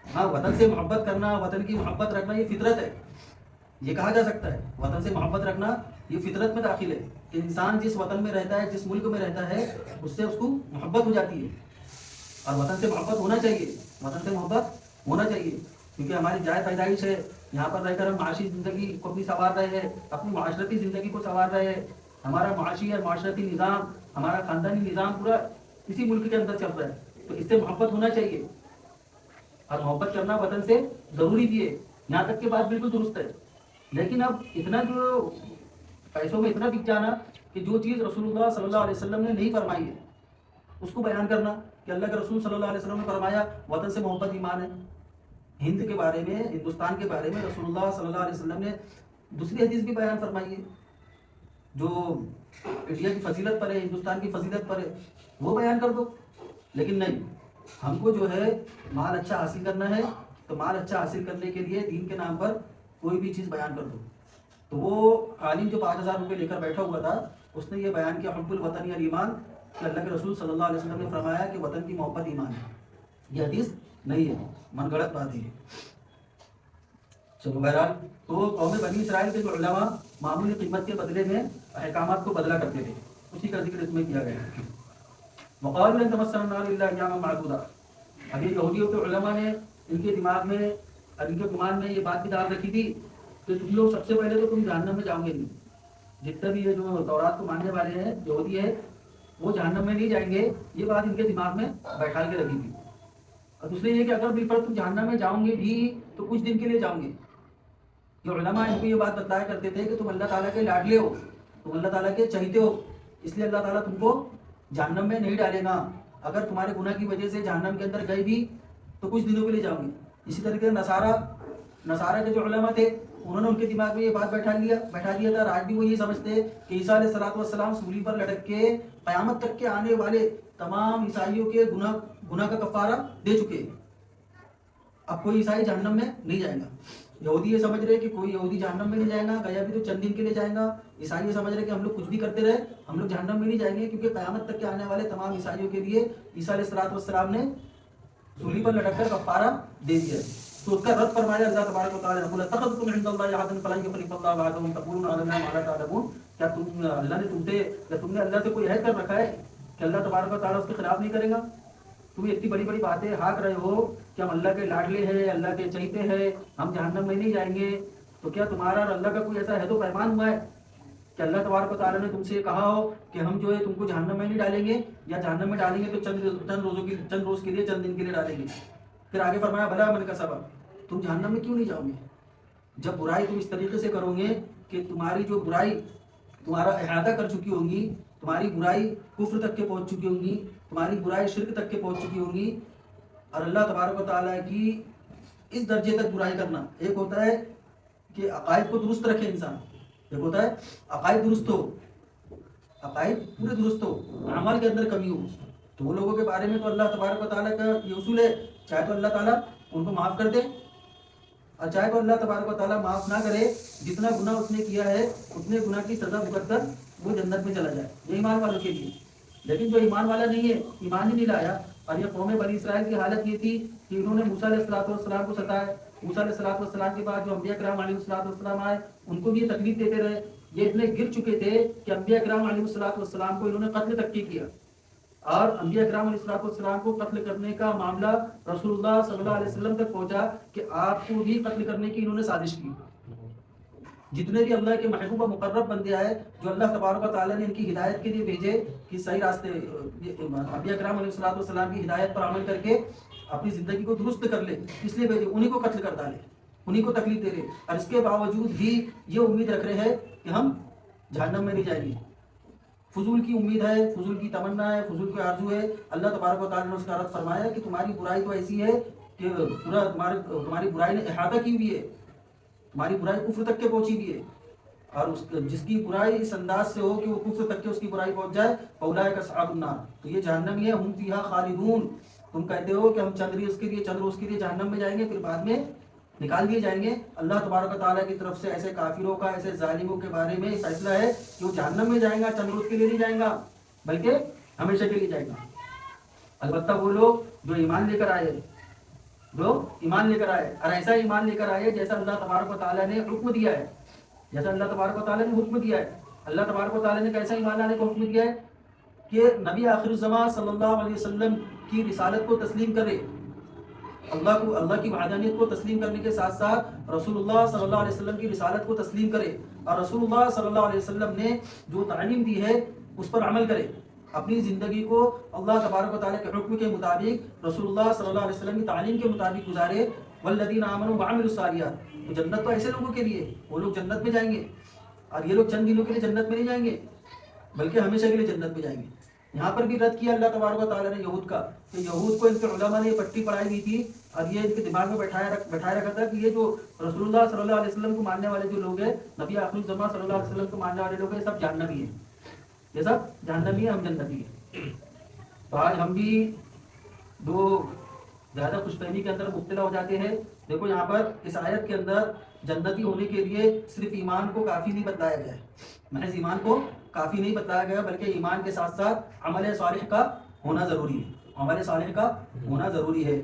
ہاں، وطن سے محبت کرنا، وطن کی محبت رکھنا یہ فطرت ہے، یہ کہا جا سکتا ہے۔ وطن سے محبت رکھنا یہ فطرت میں داخل ہے کہ انسان جس وطن میں رہتا ہے، جس ملک میں رہتا ہے، اس سے اس کو محبت ہو جاتی ہے، اور وطن سے محبت ہونا چاہیے، وطن سے محبت ہونا چاہیے، کیونکہ ہماری جائے پیدائش ہے، یہاں پر رہ کر ہم معاشی زندگی کو اپنی سنوار رہے ہیں، اپنی معاشرتی زندگی کو سنوار رہے ہیں، ہمارا معاشی اور معاشرتی نظام، ہمارا خاندانی نظام پورا اسی ملک کے اندر چل رہا ہے، تو اس سے محبت ہونا چاہیے، اور محبت کرنا وطن سے ضروری بھی ہے۔ یہاں تک کہ بات بالکل درست ہے، لیکن اب اتنا جو پیسوں میں اتنا بک جانا کہ جو چیز رسول اللہ صلی اللہ علیہ وسلم نے نہیں فرمائی ہے اس کو بیان کرنا، کہ اللہ کے رسول صلی اللہ علیہ وسلم نے فرمایا وطن سے محبت ایمان ہے۔ ہند کے بارے میں، ہندوستان کے بارے میں رسول اللہ صلی اللہ علیہ وسلم نے دوسری حدیث بھی بیان فرمائی ہے، جو انڈیا کی فضیلت پر ہے، ہندوستان کی فضیلت پر ہے، وہ بیان کر دو۔ لیکن نہیں، ہم کو جو ہے مال اچھا حاصل کرنا ہے، تو مال اچھا حاصل کرنے کے لیے دین کے نام پر کوئی بھی چیز بیان کر دو۔ تو وہ عالم جو 5,000 روپے لے کر بیٹھا ہوا تھا، اس نے یہ بیان کیا حب الوطن یا ایمان، کہ اللہ کے رسول صلی اللہ علیہ وسلم نے فرمایا کہ وطن کی محبت ایمان ہے۔ یہ حدیث نہیں ہے، من گڑت بات ہے۔ چلو بہرحال، تو قوم بنی اسرائیل کے جو علماء معمولی قیمت کے بدلے میں احکامات کو بدلا کرتے تھے، اسی کا ذکر اس میں کیا گیا ہے۔ وقالوا لن تمسنا النار الا ایاما معدودا۔ ابھی یہودیوں کے علماء نے ان کے دماغ میں، ان کے گمان میں یہ بات بھی ڈال رکھی تھی کہ تم لوگ سب سے پہلے تو تم جہنم میں جاؤ گے نہیں، جتنے بھی یہ جو تورات کو ماننے والے ہیں، یہودی ہے، وہ جہنم میں نہیں جائیں گے، یہ بات ان کے دماغ میں بیٹھا کے رکھی تھی۔ اور دوسرے یہ کہ اگر بالفرض تم جہنم میں جاؤں گے بھی تو کچھ دن کے لیے جاؤں گے۔ جو علماء ان کو یہ بات بتلایا کرتے تھے کہ تم اللہ تعالیٰ کے لاڈلے ہو، تم اللہ تعالیٰ کے چہیتے ہو، اس لیے اللہ تعالیٰ تم کو جہنم میں نہیں ڈالے گا، اگر تمہارے گناہ کی وجہ سے جہنم کے اندر گئے بھی تو کچھ دنوں کے لیے جاؤں گے۔ اسی طریقے سے نصارہ کے جو علماء تھے، انہوں نے ان کے دماغ میں یہ بات بیٹھا دیا تھا، اور آج بھی وہ یہ سمجھتے ہیں کہ عیسیٰ علیہ السلام سولی پر لٹک کے قیامت تک کے آنے والے تمام عیسائیوں کے گناہ کا کفارہ دے چکے ہیں، اب کوئی عیسائی جہنم میں نہیں جائے گا۔ یہودی یہ سمجھ رہے کہ کوئی یہودی جہنم میں نہیں جائے گا، گیا بھی تو چند دن کے لیے جائے گا۔ عیسائی یہ سمجھ رہے کہ ہم لوگ کچھ بھی کرتے رہے، ہم لوگ جہنم میں نہیں جائیں گے، کیونکہ قیامت تک کے آنے والے تمام عیسائیوں کے لیے عیسیٰ علیہ السلام نے سولی پر لٹک کر کفارہ دے دیا۔ تو اس کا رد فرمایا اللہ تبارک و تعالیٰ نے، اتخذتم عند اللہ عہدا فلن یخلف اللہ وعدہ تقولون علی اللہ ما لا تعلمون۔ کیا اللہ نے تم نے اللہ سے کوئی عہد کر رکھا ہے کہ اللہ تبارک و تعالیٰ اس کے خلاف نہیں کرے گا؟ تم اتنی بڑی بڑی باتیں ہانک رہے ہو کہ ہم اللہ کے لاڈلے ہیں، اللہ کے چہیتے ہیں، ہم جہنم میں نہیں جائیں گے، تو کیا تمہارا اور اللہ کا کوئی ایسا عہد و پیمان ہوا ہے کہ اللہ تبارک و تعالیٰ نے تم سے کہا ہو کہ ہم جو ہے تم کو جہنم میں نہیں ڈالیں گے، یا جہنم میں ڈالیں گے تو چند روز کے لیے، چند دن کے لیے ڈالیں گے؟ پھر آگے فرمایا بلا من کا سبب، تم جہنم میں کیوں نہیں جاؤ گے؟ جب برائی تم اس طریقے سے کرو گے کہ تمہاری جو برائی تمہارا احاطہ کر چکی ہوگی، تمہاری برائی کفر تک کے پہنچ چکی ہوں گی، تمہاری برائی شرک تک کے پہنچ چکی ہوں گی. اور اللہ تبارک و تعالیٰ کی اس درجے تک برائی کرنا، ایک ہوتا ہے کہ عقائد کو درست رکھے انسان، ایک ہوتا ہے عقائد درست ہو، عقائد پورے درست ہو، اعمال کے اندر کمی ہو، تو وہ لوگوں کے بارے میں تو اللہ تبارک و تعالیٰ کا یہ اصول ہے، چاہے تو اللہ تعالیٰ ان کو معاف کر دے اور چاہے تو اللہ تبارک و تعالیٰ معاف نہ کرے، جتنا گناہ اس نے کیا ہے اتنے گناہ کی سزا بھگت کر وہ جنت میں چلا جائے. یہ ایمان والوں کے لیے. لیکن جو ایمان والا نہیں ہے، ایمان ہی نہیں لایا، اور یہ قوم بنی اسرائیل کی حالت یہ تھی کہ انہوں نے موسیٰ علیہ السلام کو ستایا. موسیٰ علیہ السلام کے بعد جو انبیاء کرام علیہ السلام آئے ان کو بھی یہ تکلیف دیتے رہے. یہ اتنے گر چکے تھے کہ انبیاء کرام علیہ السلام کو انہوں نے قتل تک کیا، اور انبیاء کرام علیہ السلام کو قتل کرنے کا معاملہ رسول اللہ صلی اللہ علیہ وسلم تک پہنچا کہ آپ کو بھی قتل کرنے کی انہوں نے سازش کی. جتنے بھی اللہ کے محبوب و مقرب بندے آئے جو اللہ تبارک و تعالیٰ نے ان کی ہدایت کے لیے بھیجے کہ صحیح راستے انبیاء کرام علیہ السلام کی ہدایت پر عمل کر کے اپنی زندگی کو درست کر لے، اس لیے بھیجے، انہی کو قتل کر ڈالے، انہی کو تکلیف دے رہے، اور اس کے باوجود بھی یہ امید رکھ رہے ہیں کہ ہم جہنم میں نہیں جائیں گے. فضول کی امید ہے، فضول کی تمنا ہے، فضول کی آرزو ہے. اللہ تبارک و تعالیٰ نے اس کا رد فرمایا کہ تمہاری برائی تو ایسی ہے کہ پورا تمہاری برائی نے احاطہ کی ہوئی ہے، تمہاری برائی کفر تک کے پہنچی ہوئی ہے، اور جس کی برائی اس انداز سے ہو کہ وہ کفر تک کے اس کی برائی پہنچ جائے، فاولئک اصحاب النار، تو یہ جہنم ہی ہے، ہم فیہا خالدون. تم کہتے ہو کہ ہم چند روز کے لیے جہنم میں جائیں گے، پھر بعد میں نکال دیے جائیں گے. اللہ تبارک و تعالیٰ کی طرف سے ایسے کافروں کا، ایسے ظالموں کے بارے میں فیصلہ ہے کہ وہ جہنم میں جائیں گا، چند روز کے لیے نہیں جائیں گا بلکہ ہمیشہ کے لیے جائیں گا. البتہ وہ لوگ جو ایمان لے کر آئے، اور ایسا ایمان لے کر آئے جیسا اللہ تبارک و تعالیٰ نے حکم دیا ہے، جیسا اللہ تبارک و تعالیٰ نے حکم دیا ہے. اللہ تبارک و تعالیٰ نے کیسا ایمان لانے کا حکم دیا ہے کہ نبی آخر الزمان صلی اللہ علیہ وسلم کی رسالت کو تسلیم کرے، اللہ کی وحدانیت کو تسلیم کرنے کے ساتھ ساتھ رسول اللہ صلی اللہ علیہ وسلم کی رسالت کو تسلیم کرے، اور رسول اللہ صلی اللہ علیہ وسلم نے جو تعلیم دی ہے اس پر عمل کرے، اپنی زندگی کو اللہ تبارک و تعالیٰ کے حکم کے مطابق، رسول اللہ صلی اللہ علیہ وسلم کی تعلیم کے مطابق گزارے. والذین آمنوا وعملوا الصالحات، تو جنت تو ایسے لوگوں کے لیے، وہ لوگ جنت میں جائیں گے، اور یہ لوگ چند دنوں کے لیے جنت میں نہیں جائیں گے بلکہ ہمیشہ کے لیے جنت میں جائیں گے. یہاں پر بھی رد کیا اللہ تبارک و تعالیٰ نے یہود کا، کہ یہود کو ان کے علماء نے یہ پٹی پڑھائی ہوئی تھی اور یہ ان کے دماغ میں بٹھائے رکھا تھا کہ یہ جو رسول اللہ صلی اللہ علیہ وسلم کو ماننے والے جو لوگ ہیں، نبی آخر الزمان صلی اللہ علیہ وسلم کو ماننے والے لوگ ہیں، سب جہنمی ہیں، یہ سب جہنمی ہیں، ہم جنتی ہیں. تو آج ہم بھی دو زیادہ خوش فہمی کے اندر مبتلا ہو جاتے ہیں. دیکھو یہاں پر اس آیت کے اندر جنتی ہونے کے لیے صرف ایمان کو کافی نہیں بتلایا گیا ہے، محض ایمان کو کافی نہیں بتلایا گیا، بلکہ ایمان کے ساتھ ساتھ عمل صالح کا ہونا ضروری ہے، عمل صالح کا ہونا ضروری ہے.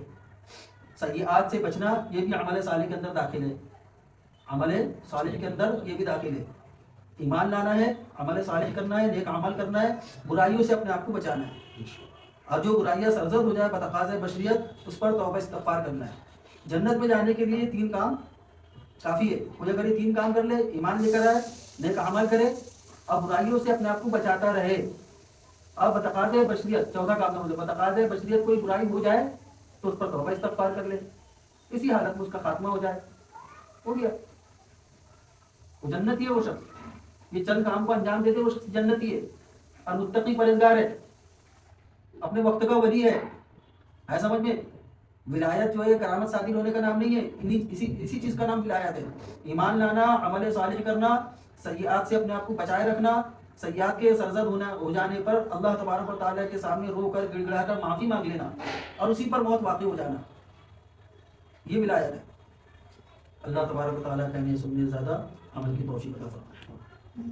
سیئات سے بچنا یہ بھی عمل صالح کے اندر داخل ہے، عمل صالح کے اندر یہ بھی داخل ہے. ایمان لانا ہے، عمل صالح کرنا ہے، نیک عمل کرنا ہے، برائیوں سے اپنے آپ کو بچانا ہے، اور جو برائیاں سرزد ہو جائے بتقاضۂ بشریت اس پر توبہ استغفار کرنا ہے. جنت میں جانے کے لیے 3 کام کافی ہے. کوئی اگر یہ 3 کام کر لے، ایمان لے کر آئے، نیک عمل کرے اور برائیوں سے اپنے آپ کو بچاتا رہے، اور بتقاضۂ بشریت 14 کام ہو جائے، بتقاضۂ بشریت کوئی برائی ہو جائے تو اس پر توبہ استغفار کر لے، اسی حالت میں اس کا خاتمہ ہو جائے، ہو گیا، وہ جنتی ہے. وہ شخص یہ چند کام کو انجام دیتے وہ شخص جنتی ہے، اور متقی پرہیزگار ہے، اپنے وقت کا ولی ہے سمجھ میں. ولایت جو ہے کرامت صادر ہونے کا نام نہیں ہے، اسی چیز کا نام ولایت ہے. ایمان لانا، عمل صالح کرنا، سیئات سے اپنے آپ کو بچائے رکھنا، سیئات کے سرزد ہو جانے پر اللہ تبارک و تعالیٰ کے سامنے رو کر گڑ گڑا کر معافی مانگ لینا، اور اسی پر موت واقع ہو جانا، یہ ولایت ہے. اللہ تبارک و تعالیٰ کہنے سننے زیادہ عمل کی توفیق عطا فرمائے.